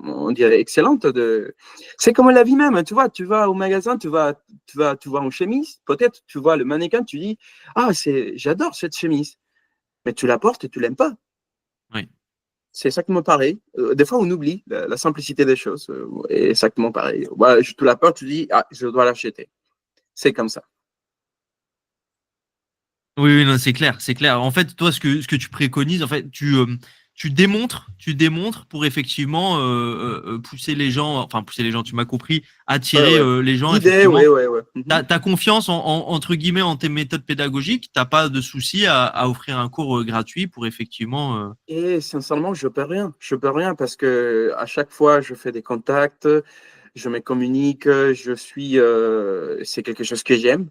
on dirait, excellente de. C'est comme la vie même, tu vois. Tu vas au magasin, tu vois une chemise. Peut-être tu vois le mannequin, tu dis, ah, j'adore cette chemise. Mais tu la portes et tu l'aimes pas. oui. C'est exactement pareil. Des fois, on oublie la simplicité des choses. Et exactement pareil. Ouais, tu la portes, tu dis, ah, je dois l'acheter. C'est comme ça. Oui, oui, non, c'est clair, c'est clair. En fait, toi, ce que tu préconises, en fait, tu démontres pour effectivement pousser les gens, enfin pousser les gens, tu m'as compris, Ouais, attirer ouais. les gens, Guidée, ouais, effectivement. ouais, ouais. Mhm. T'as confiance entre guillemets en tes méthodes pédagogiques, t'as pas de souci à offrir un cours gratuit pour effectivement. Et sincèrement, je peux rien. Je peux rien parce que à chaque fois, je fais des contacts, je me communique, c'est quelque chose que j'aime.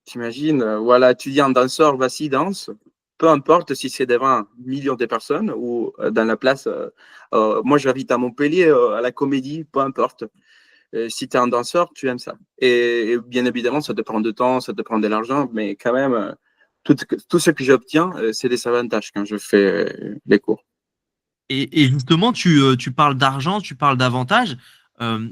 T'imagines, voilà, tu dis un danseur, vas-y, danse. Peu importe si c'est devant un million de personnes ou dans la place. Moi, j'habite à Montpellier, à la Comédie, peu importe. Si tu es un danseur, tu aimes ça. Et bien évidemment, ça te prend du temps, ça te prend de l'argent, mais quand même, tout ce que j'obtiens, c'est des avantages quand je fais les cours. Et justement, tu parles d'argent, tu parles d'avantages.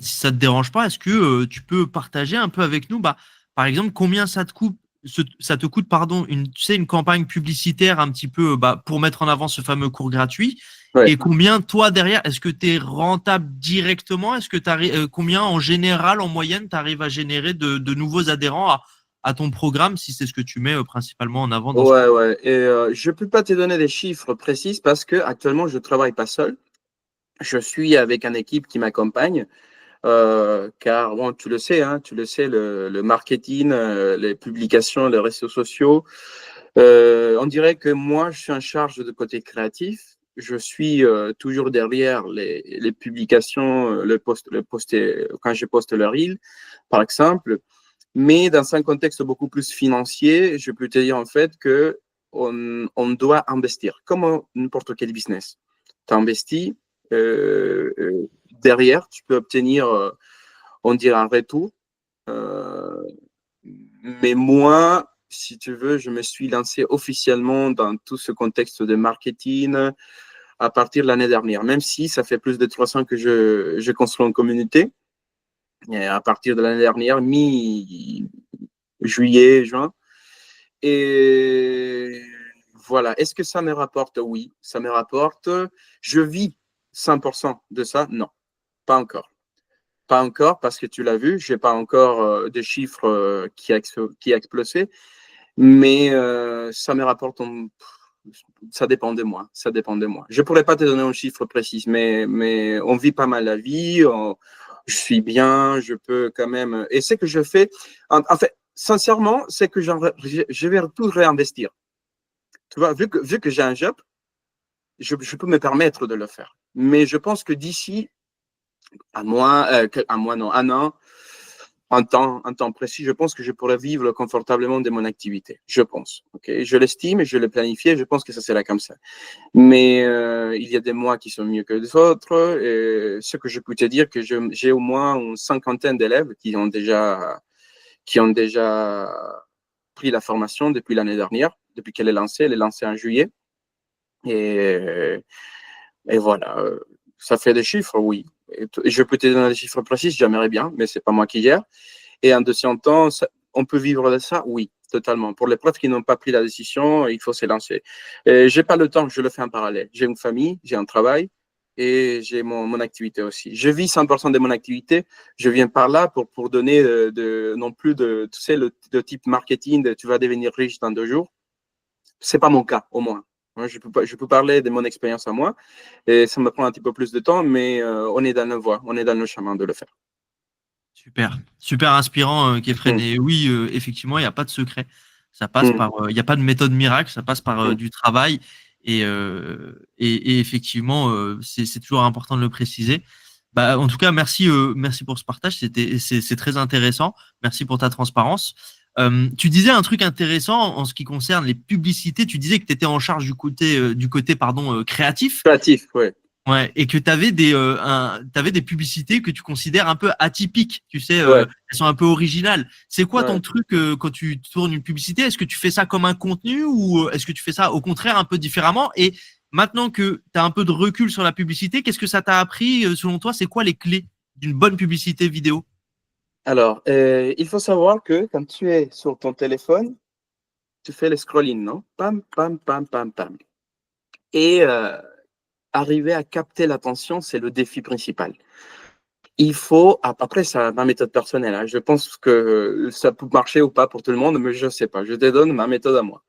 Si ça te dérange pas, est-ce que tu peux partager un peu avec nous, bah, par exemple, combien ça te coûte, pardon, une campagne publicitaire un petit peu bah, pour mettre en avant ce fameux cours gratuit Ouais. et combien, toi, derrière, est-ce que tu es rentable directement? Est-ce que combien, en général, en moyenne, tu arrives à générer de nouveaux adhérents à ton programme si c'est ce que tu mets principalement en avant dans ce Ouais, cours? ouais. Et je peux pas te donner des chiffres précis parce que actuellement, je travaille pas seul. Je suis avec une équipe qui m'accompagne. Car bon, tu le sais, le marketing, les publications, les réseaux sociaux. On dirait que moi, je suis en charge de côté créatif. Je suis toujours derrière les publications, quand je poste le reel, par exemple. Mais dans un contexte beaucoup plus financier, je peux te dire en fait que on doit investir, comme n'importe quel business. Tu investis, derrière, tu peux obtenir on dirait un retour. Euh, mais moi, si tu veux, je me suis lancé officiellement dans tout ce contexte de marketing à partir de l'année dernière, même si ça fait plus de 3 ans que je construis une communauté. Et à partir de l'année dernière, mi-juillet, juin. Et voilà. Est-ce que ça me rapporte? Oui, ça me rapporte. Je vis 100% de ça? Non, pas encore. Pas encore, parce que tu l'as vu, je n'ai pas encore de chiffres qui a explosé, mais ça me rapporte, ça dépend de moi, ça dépend de moi. Je ne pourrais pas te donner un chiffre précis, mais on vit pas mal la vie, je suis bien, je peux quand même, et ce que je fais, en fait, sincèrement, c'est que je vais tout réinvestir. Tu vois, vu que j'ai un job, je peux me permettre de le faire. Mais je pense que d'ici à moi, non, un an, un temps précis, je pense que je pourrais vivre confortablement de mon activité. Je pense. Okay? Je l'estime et je l'ai planifié. Je pense que ça sera comme ça. Mais il y a des mois qui sont mieux que les autres. Et ce que je peux te dire, que j'ai au moins une cinquantaine d'élèves qui ont déjà pris la formation depuis l'année dernière, depuis qu'elle est lancée. Elle est lancée en juillet. Et voilà, ça fait des chiffres, oui. Et je peux te donner des chiffres précis, j'aimerais bien, mais c'est pas moi qui gère. Et en deuxième temps, on peut vivre de ça, oui, totalement. Pour les profs qui n'ont pas pris la décision, il faut se lancer. J'ai pas le temps, je le fais en parallèle. J'ai une famille, j'ai un travail et j'ai mon activité aussi. Je vis 100% de mon activité. Je viens par là pour donner non plus tu sais, le type marketing, tu vas devenir riche dans 2 jours. C'est pas mon cas, au moins. Je peux parler de mon expérience à moi et ça me prend un petit peu plus de temps, mais on est dans la voie, on est dans le chemin de le faire. Super, super inspirant, Kefren. Et oui, effectivement, il n'y a pas de secret. Ça passe par, il n'y a pas de méthode miracle, ça passe par du travail. Et effectivement, c'est toujours important de le préciser. Bah, en tout cas, merci pour ce partage. C'est très intéressant. Merci pour ta transparence. Tu disais un truc intéressant en ce qui concerne les publicités. Tu disais que tu étais en charge du côté pardon, créatif. Créatif, ouais. Ouais, et que tu avais t'avais des publicités que tu considères un peu atypiques, tu sais, Ouais. elles sont un peu originales. C'est quoi ton Ouais. truc quand tu tournes une publicité? Est-ce que tu fais ça comme un contenu ou est-ce que tu fais ça au contraire un peu différemment? Et maintenant que tu as un peu de recul sur la publicité, qu'est-ce que ça t'a appris selon toi? C'est quoi les clés d'une bonne publicité vidéo? Alors, il faut savoir que quand tu es sur ton téléphone, tu fais le scrolling, non? Pam, pam, pam, pam, pam. Et arriver à capter l'attention, c'est le défi principal. Il faut, après, c'est ma méthode personnelle, hein. Je pense que ça peut marcher ou pas pour tout le monde, mais je ne sais pas. Je te donne ma méthode à moi.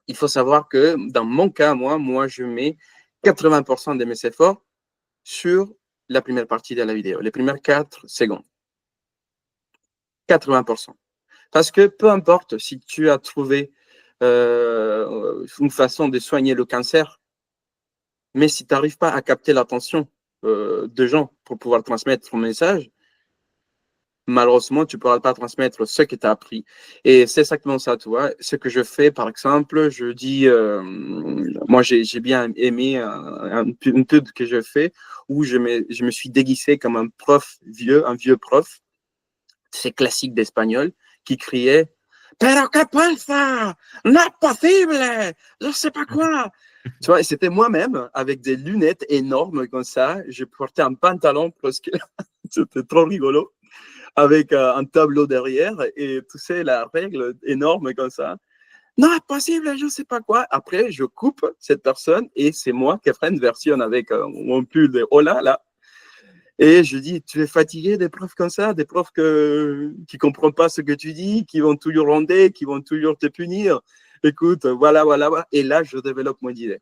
Il faut savoir que dans mon cas, moi, je mets 80% de mes efforts sur la première partie de la vidéo, les premières 4 secondes. 80%. Parce que peu importe si tu as trouvé une façon de soigner le cancer, mais si tu n'arrives pas à capter l'attention de gens pour pouvoir transmettre ton message, malheureusement, tu ne pourras pas transmettre ce que tu as appris. Et c'est exactement ça, tu vois. Ce que je fais, par exemple, je dis, moi, j'ai bien aimé une pub que je fais où je me suis déguisé comme un vieux prof, c'est classique d'espagnol, qui criait Pero qué pasa? No es posible! Je ne sais pas quoi! Tu vois, c'était moi-même avec des lunettes énormes comme ça. Je portais un pantalon presque, c'était trop rigolo, avec un tableau derrière et tu sais, la règle énorme comme ça. Non, impossible, je ne sais pas quoi. Après, je coupe cette personne et c'est moi qui ferai une version avec mon pull de Hola là. Et je dis, tu es fatigué des profs comme ça, des profs qui ne comprennent pas ce que tu dis, qui vont toujours ronder, qui vont toujours te punir. Écoute, voilà. Et là, je développe mon idée.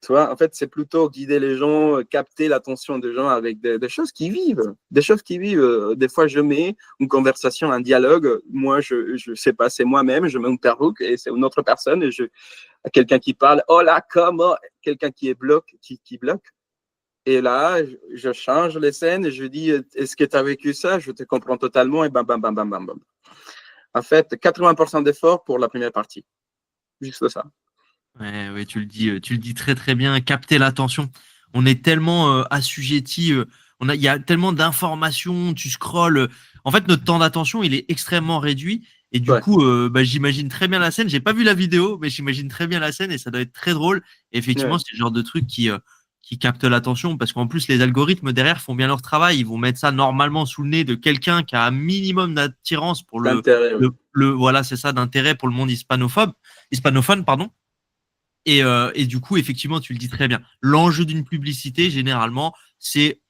Tu vois, en fait, c'est plutôt guider les gens, capter l'attention des gens avec des choses qui vivent. Des choses qui vivent. Des fois, je mets une conversation, un dialogue. Moi, je sais pas, c'est moi-même, je mets une perruque et c'est une autre personne. Et quelqu'un qui parle, oh là, comment? Quelqu'un qui bloque. Et là, je change les scènes et je dis, est-ce que tu as vécu ça? Je te comprends totalement et bam, bam, bam, bam, bam, bam. En fait, 80% d'efforts pour la première partie. Juste ça. Ouais, tu le dis très très bien. Capter l'attention. On est tellement assujetti. Il y a tellement d'informations. Tu scrolles. En fait, notre temps d'attention, il est extrêmement réduit. Et du Ouais. coup, j'imagine très bien la scène. J'ai pas vu la vidéo, mais j'imagine très bien la scène et ça doit être très drôle. Et effectivement, Ouais. c'est le genre de truc qui capte l'attention parce qu'en plus, les algorithmes derrière font bien leur travail. Ils vont mettre ça normalement sous le nez de quelqu'un qui a un minimum d'attirance pour L'intérêt, oui. voilà, c'est ça, d'intérêt pour le monde hispanophone, pardon. Et du coup, effectivement, tu le dis très bien. L'enjeu d'une publicité, généralement, c'est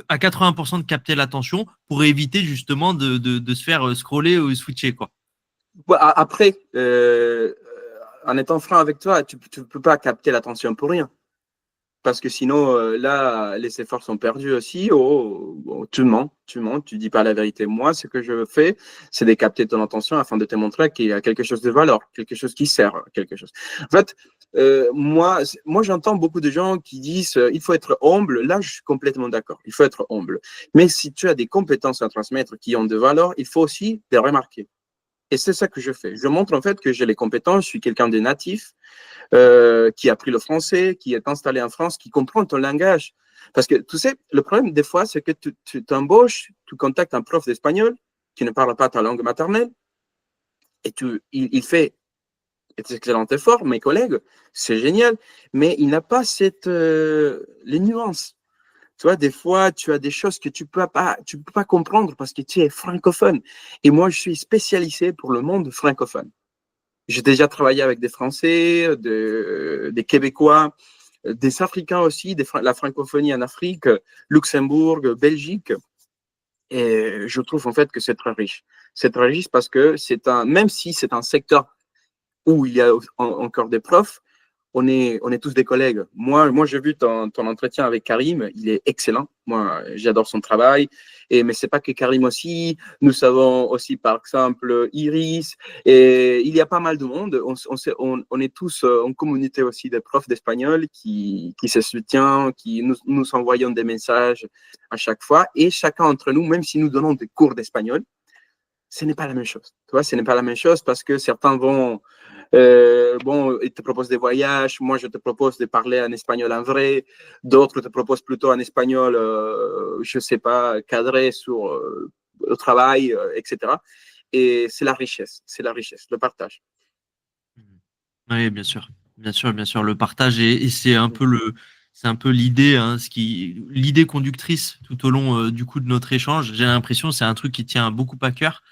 à 80% de capter l'attention pour éviter justement de se faire scroller ou switcher, quoi. Ouais, après, en étant franc avec toi, tu ne peux pas capter l'attention pour rien. Parce que sinon, là, les efforts sont perdus aussi. Tu mens, tu dis pas la vérité. Moi, ce que je fais, c'est de capter ton attention afin de te montrer qu'il y a quelque chose de valeur, quelque chose qui sert, quelque chose. En fait, moi j'entends beaucoup de gens qui disent il faut être humble. Là, je suis complètement d'accord. Il faut être humble. Mais si tu as des compétences à transmettre qui ont de valeur, il faut aussi les remarquer. Et c'est ça que je fais. Je montre en fait que j'ai les compétences. Je suis quelqu'un de natif qui a appris le français, qui est installé en France, qui comprend ton langage. Parce que tu sais, le problème des fois, c'est que tu t'embauches, tu contactes un prof d'espagnol qui ne parle pas ta langue maternelle et il fait excellent effort, mes collègues, c'est génial, mais il n'a pas les nuances. Tu vois, des fois, tu as des choses que tu peux pas comprendre parce que tu es francophone. Et moi, je suis spécialisé pour le monde francophone. J'ai déjà travaillé avec des Français, des Québécois, des Africains aussi, la francophonie en Afrique, Luxembourg, Belgique. Et je trouve en fait que c'est très riche. C'est très riche parce que même si c'est un secteur où il y a encore des profs, on est tous des collègues. Moi j'ai vu ton entretien avec Karim, il est excellent. Moi, j'adore son travail. Mais c'est pas que Karim aussi. Nous savons aussi, par exemple, Iris. Et il y a pas mal de monde. On est tous en communauté aussi des profs d'espagnol qui se soutiennent, qui nous envoyons des messages à chaque fois. Et chacun d'entre nous, même si nous donnons des cours d'espagnol, ce n'est pas la même chose. Tu vois, ce n'est pas la même chose parce que certains vont ils te proposent des voyages. Moi, je te propose de parler en espagnol en vrai. D'autres te proposent plutôt un espagnol, je ne sais pas, cadré sur le travail, etc. Et c'est la richesse, le partage. Oui, bien sûr, bien sûr, bien sûr. Le partage et c'est un peu c'est un peu l'idée, hein, l'idée conductrice tout au long du coup de notre échange. J'ai l'impression que c'est un truc qui tient beaucoup à cœur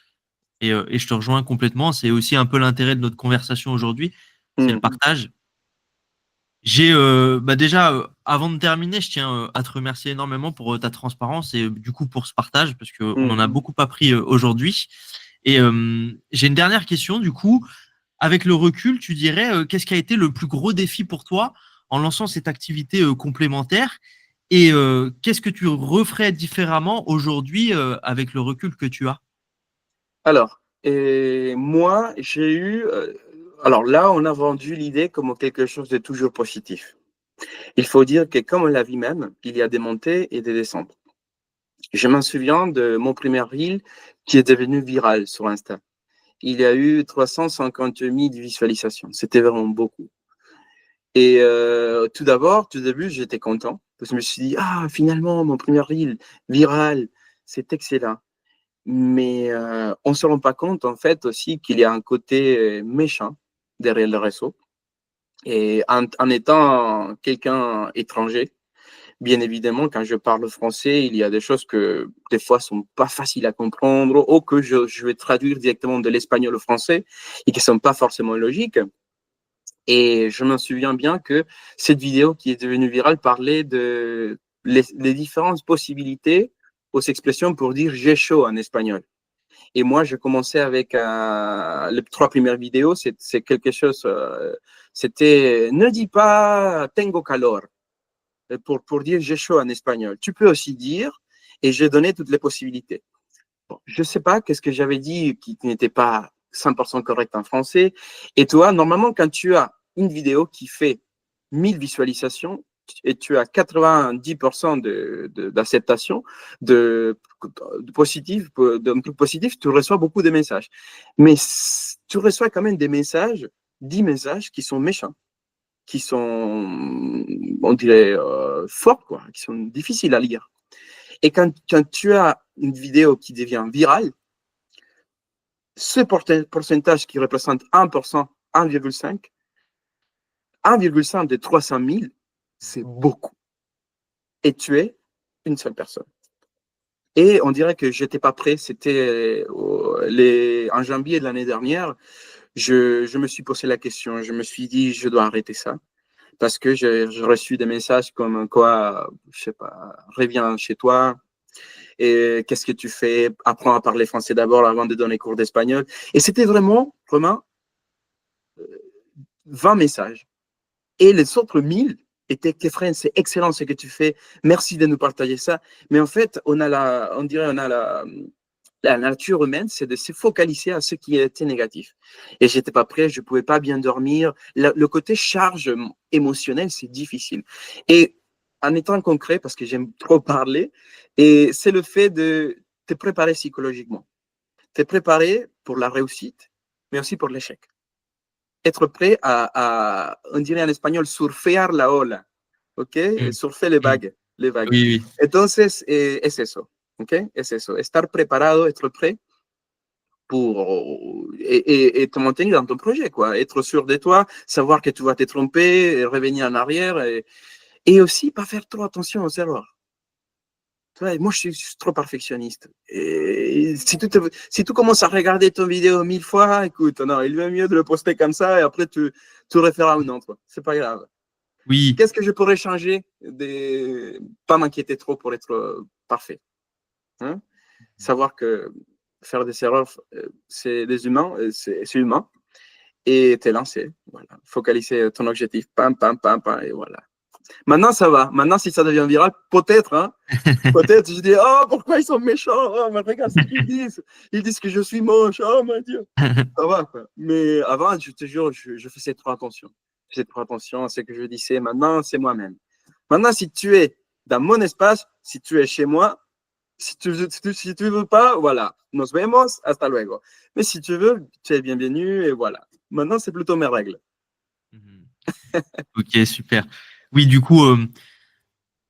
et je te rejoins complètement. C'est aussi un peu l'intérêt de notre conversation aujourd'hui, c'est le Mm. partage. J'ai déjà avant de terminer, je tiens à te remercier énormément pour ta transparence et du coup pour ce partage parce qu'on en a Mm. beaucoup appris aujourd'hui. Et j'ai une dernière question du coup. Avec le recul, tu dirais qu'est-ce qui a été le plus gros défi pour toi en lançant cette activité complémentaire et qu'est-ce que tu referais différemment aujourd'hui avec le recul que tu as? Alors, moi, j'ai eu. Alors là, on a vendu l'idée comme quelque chose de toujours positif. Il faut dire que, comme la vie même, il y a des montées et des descentes. Je m'en souviens de mon premier reel qui est devenu viral sur Insta. Il y a eu 350 000 visualisations. C'était vraiment beaucoup. Et tout d'abord, tout début, j'étais content parce que je me suis dit, ah, finalement, mon premier reel viral, c'est excellent. Mais on ne se rend pas compte, en fait, aussi qu'il y a un côté méchant derrière le réseau. Et en étant quelqu'un étranger, bien évidemment, quand je parle français, il y a des choses que des fois sont pas faciles à comprendre ou que je vais traduire directement de l'espagnol au français et qui sont pas forcément logiques. Et je me souviens bien que cette vidéo qui est devenue virale parlait de les différentes possibilités aux expressions pour dire j'ai chaud en espagnol. Et moi, je commençais avec les 3 premières vidéos, c'est quelque chose, c'était ne dis pas tengo calor pour dire j'ai chaud en espagnol. Tu peux aussi dire, et j'ai donné toutes les possibilités. Bon, je ne sais pas qu'est-ce que j'avais dit qui n'était pas 100% correct en français. Et toi, normalement, quand tu as une vidéo qui fait 1000 visualisations et tu as 90% d'acceptation, de positif, d'un truc positif, tu reçois beaucoup de messages. Mais tu reçois quand même des messages, 10 messages qui sont méchants, qui sont, on dirait, forts, quoi, qui sont difficiles à lire. Et quand tu as une vidéo qui devient virale, ce pourcentage qui représente 1%, 1,5, 1,5 de 300 000, c'est beaucoup. Et tu es une seule personne. Et on dirait que j'étais pas prêt. C'était en janvier de l'année dernière. Je me suis posé la question. Je me suis dit, je dois arrêter ça. Parce que j'ai reçu des messages comme quoi, je sais pas, reviens chez toi, et qu'est-ce que tu fais? Apprends à parler français d'abord avant de donner cours d'espagnol. Et c'était vraiment 20 messages. Et les autres 1000 étaient Kefren, c'est excellent ce que tu fais. Merci de nous partager ça. Mais en fait, on dirait, on a la nature humaine, c'est de se focaliser à ce qui était négatif. Et j'étais pas prêt, je pouvais pas bien dormir. Le côté charge émotionnelle, c'est difficile. Et en étant concret, parce que j'aime trop parler, et c'est le fait de te préparer psychologiquement. Te préparer pour la réussite, mais aussi pour l'échec. Être prêt on dirait en espagnol, surfear la ola, ¿ok? Mm. Surfer les Mm. vagues, les vagues. Oui, oui. Entonces, es eso, ¿ok? Es eso, estar preparado, être prêt pour te maintenir dans ton projet, quoi. Être sûr de toi, savoir que tu vas te tromper, revenir en arrière et aussi pas faire trop attention aux erreurs. Moi, je suis trop perfectionniste. Et si tu commences à regarder ton vidéo 1000 fois, écoute, non, il vaut mieux de le poster comme ça et après tu referas un autre. C'est pas grave. Oui. Qu'est-ce que je pourrais changer? Pas m'inquiéter trop pour être parfait. Hein? Savoir que faire des erreurs, c'est des humains, c'est humain. Et t'es lancé. Voilà. Focaliser ton objectif. Pam, pam, pam, pam, et voilà. Maintenant, ça va. Maintenant, si ça devient viral, peut-être, hein, peut-être, je dis, oh, pourquoi ils sont méchants? Oh, mais regarde ce qu'ils disent. Ils disent que je suis moche. Oh, mon Dieu. Ça va, quoi. Mais avant, je te jure, je faisais trop attention. Je faisais trop attention à ce que je disais. Maintenant, c'est moi-même. Maintenant, si tu es dans mon espace, si tu es chez moi, si tu veux pas, voilà. Nos vemos, hasta luego. Mais si tu veux, tu es bienvenu et voilà. Maintenant, c'est plutôt mes règles. Ok, super. Oui, du coup,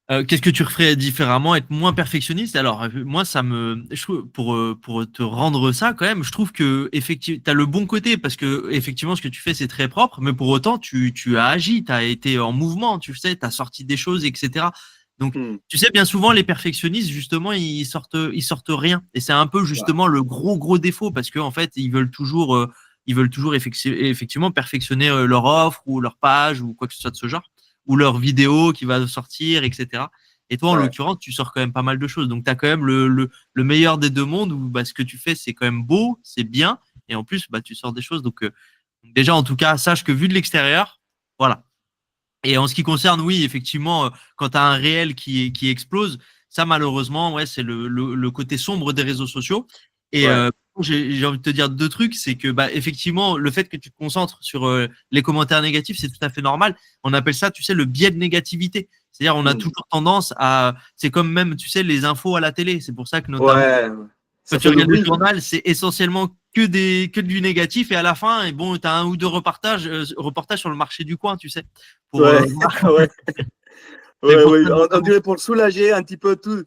qu'est-ce que tu referais différemment, être moins perfectionniste? Alors, moi, je trouve, pour te rendre ça, quand même, je trouve que effectivement, tu as le bon côté parce que effectivement, ce que tu fais, c'est très propre, mais pour autant, tu as agi, tu as été en mouvement, tu sais, tu as sorti des choses, etc. Donc, tu sais, bien souvent, les perfectionnistes, justement, ils sortent rien. Et c'est un peu justement le gros défaut parce qu'en fait, ils veulent toujours effectivement perfectionner leur offre ou leur page ou quoi que ce soit de ce genre ou leur vidéo qui va sortir, etc. Et toi, en Ouais. l'occurrence, tu sors quand même pas mal de choses. Donc, tu as quand même le meilleur des deux mondes où bah, ce que tu fais, c'est quand même beau, c'est bien. Et en plus, bah, tu sors des choses. Donc, déjà, en tout cas, sache que vu de l'extérieur, voilà. Et en ce qui concerne, oui, effectivement, quand tu as un réel qui explose, ça, malheureusement, ouais, c'est le côté sombre des réseaux sociaux. Et Ouais. j'ai envie de te dire deux trucs. C'est que, bah, effectivement, le fait que tu te concentres sur les commentaires négatifs, c'est tout à fait normal. On appelle ça, tu sais, le biais de négativité. C'est-à-dire, on a toujours tendance à. C'est comme même, tu sais, les infos à la télé. C'est pour ça que, notamment, Ouais. quand Ça tu fait le regardes le bruit. journal, c'est essentiellement que du négatif. Et à la fin, et bon, tu as un ou deux reportages sur le marché du coin, tu sais. Pour, Ouais. Ouais. c'est Ouais, pour ouais. ça On notamment. dirait pour soulager un petit peu toutes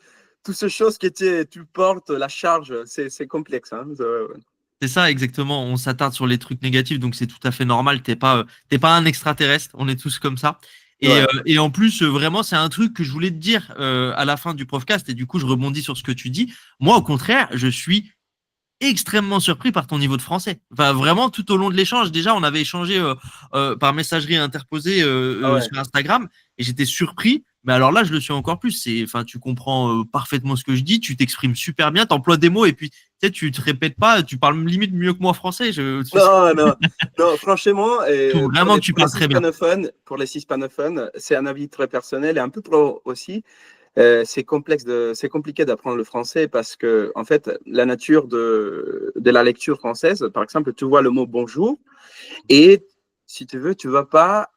ces choses que tu portes, la charge, c'est complexe. Hein. Ouais. C'est ça, exactement. On s'attarde sur les trucs négatifs, donc c'est tout à fait normal. T'es pas un extraterrestre. On est tous comme ça. Ouais. Et en plus, vraiment, c'est un truc que je voulais te dire à la fin du podcast. Et du coup, je rebondis sur ce que tu dis. Moi, au contraire, je suis extrêmement surpris par ton niveau de français. Enfin, vraiment, tout au long de l'échange, déjà, on avait échangé par messagerie interposée Ah ouais. sur Instagram et j'étais surpris. Mais alors là, je le suis encore plus. Enfin, tu comprends parfaitement ce que je dis, tu t'exprimes super bien, tu emploies des mots et puis tu sais, tu te répètes pas, tu parles limite mieux que moi français. Non, non, non, franchement, Je trouve vraiment que tu pour les parles très bien. pour les hispanophones, c'est un avis très personnel et un peu pro aussi. C'est compliqué d'apprendre le français parce que, en fait, la nature de la lecture française, par exemple, tu vois le mot bonjour et si tu veux, tu vas pas,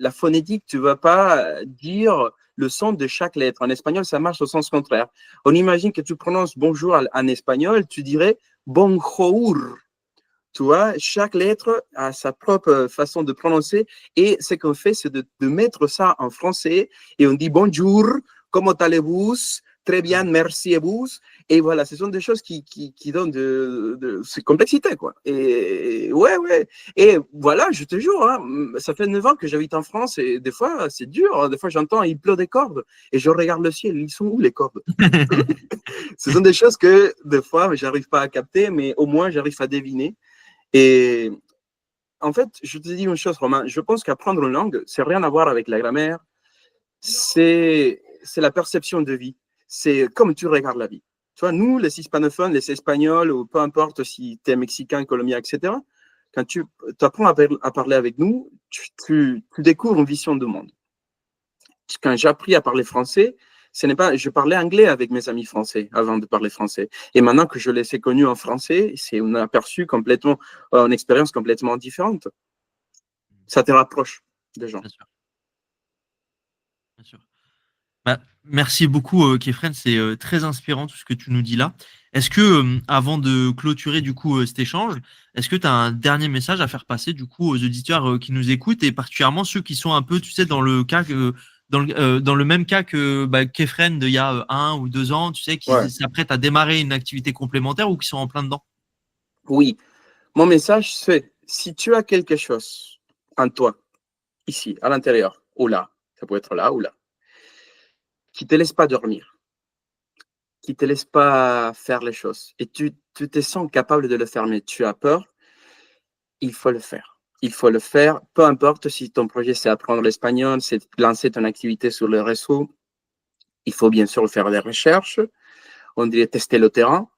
la phonétique, tu vas pas dire le son de chaque lettre. En espagnol, ça marche au sens contraire. On imagine que tu prononces bonjour en espagnol, tu dirais bonjour. Tu vois, chaque lettre a sa propre façon de prononcer et ce qu'on fait, c'est de mettre ça en français et on dit bonjour, comment allez-vous? Très bien, merci et vous. Et voilà, ce sont des choses qui donnent de cette complexité, quoi. Et ouais, ouais. Et voilà, je te jure, hein, ça fait 9 ans que j'habite en France et des fois, c'est dur. Des fois, j'entends, il pleut des cordes et je regarde le ciel. Ils sont où les cordes? Ce sont des choses que des fois, j'arrive pas à capter, mais au moins, j'arrive à deviner. Et en fait, je te dis une chose, Romain, je pense qu'apprendre une langue, c'est rien à voir avec la grammaire, c'est la perception de vie, c'est comme tu regardes la vie. Tu vois, nous, les hispanophones, les espagnols, ou peu importe si tu es mexicain, colombien, etc., quand tu apprends à parler avec nous, tu découvres une vision du monde. Quand j'ai appris à parler français, Ce n'est pas, je parlais anglais avec mes amis français avant de parler français. Et maintenant que je les ai connus en français, c'est un aperçu complètement, une expérience complètement différente. Ça te rapproche des gens. Bien sûr. Bien sûr. Bah, merci beaucoup, Kefren. C'est très inspirant tout ce que tu nous dis là. Est-ce que, avant de clôturer du coup cet échange, est-ce que tu as un dernier message à faire passer du coup aux auditeurs qui nous écoutent et particulièrement ceux qui sont un peu, tu sais, dans le cas que, dans le même cas que Kefren d'il y a 1 ou 2 ans, tu sais, qui Ouais. s'apprêtent à démarrer une activité complémentaire ou qui sont en plein dedans? Oui, mon message, c'est si tu as quelque chose en toi, ici, à l'intérieur, ou là, ça peut être là ou là, qui ne te laisse pas dormir, qui ne te laisse pas faire les choses, et tu te sens capable de le faire, mais tu as peur, il faut le faire. Il faut le faire, peu importe si ton projet c'est apprendre l'espagnol, c'est lancer ton activité sur le réseau. Il faut bien sûr faire des recherches, on dirait tester le terrain.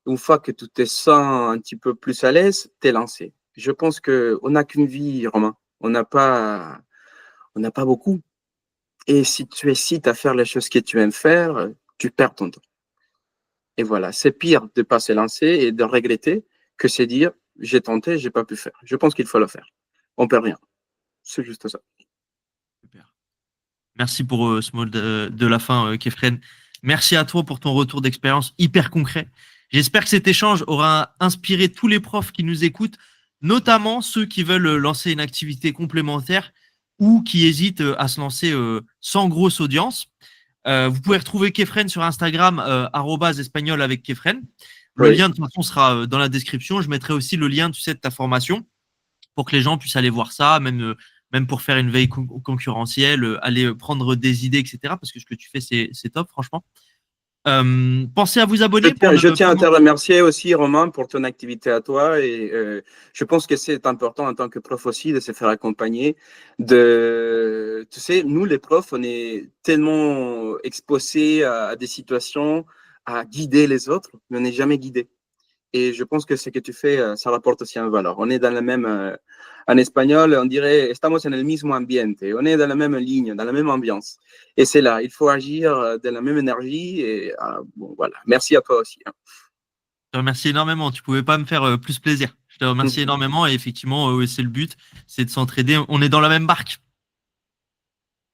Une fois que tu te sens un petit peu plus à l'aise, t'es lancé. Je pense qu'on n'a qu'une vie, Romain. On n'a pas beaucoup. Et si tu hésites à faire les choses que tu aimes faire, tu perds ton temps. Et voilà, c'est pire de pas se lancer et de regretter que c'est dire j'ai tenté, j'ai pas pu faire. Je pense qu'il faut le faire. On perd rien. C'est juste ça. Super. Merci pour ce mot de la fin, Kefren. Merci à toi pour ton retour d'expérience hyper concret. J'espère que cet échange aura inspiré tous les profs qui nous écoutent, notamment ceux qui veulent lancer une activité complémentaire ou qui hésitent à se lancer sans grosse audience. Vous pouvez retrouver Kefren sur Instagram, @espagnol avec Kefren. Le Oui, lien, de toute façon, sera dans la description. Je mettrai aussi le lien, tu sais, de ta formation pour que les gens puissent aller voir ça, même pour faire une veille concurrentielle, aller prendre des idées, etc. Parce que ce que tu fais, c'est top, franchement. Pensez à vous Je abonner pour tiens, ne je tiens pas à te manquer. remercier aussi, Romain, pour ton activité à toi. Et je pense que c'est important en tant que prof aussi de se faire accompagner. Tu sais, nous, les profs, on est tellement exposés à des situations, à guider les autres, mais on n'est jamais guidé. Et je pense que ce que tu fais, ça rapporte aussi un valeur. On est dans la même, en espagnol, on dirait, estamos en el mismo ambiente. On est dans la même ligne, dans la même ambiance. Et c'est là, il faut agir de la même énergie. Et bon, voilà. Merci à toi aussi. Hein. Je te remercie énormément. Tu pouvais pas me faire plus plaisir. Je te remercie énormément et effectivement, c'est le but, c'est de s'entraider. On est dans la même barque.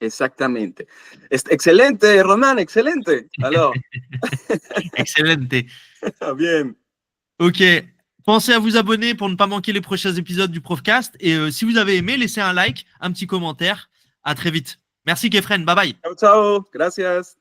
Exactamente. Excelente, Roman, excelente. Alors, Excellent. bien. Ok. Pensez à vous abonner pour ne pas manquer les prochains épisodes du Profcast. Et si vous avez aimé, laissez un like, un petit commentaire. À très vite. Merci, Kefren. Bye bye. Chao, chao. Gracias.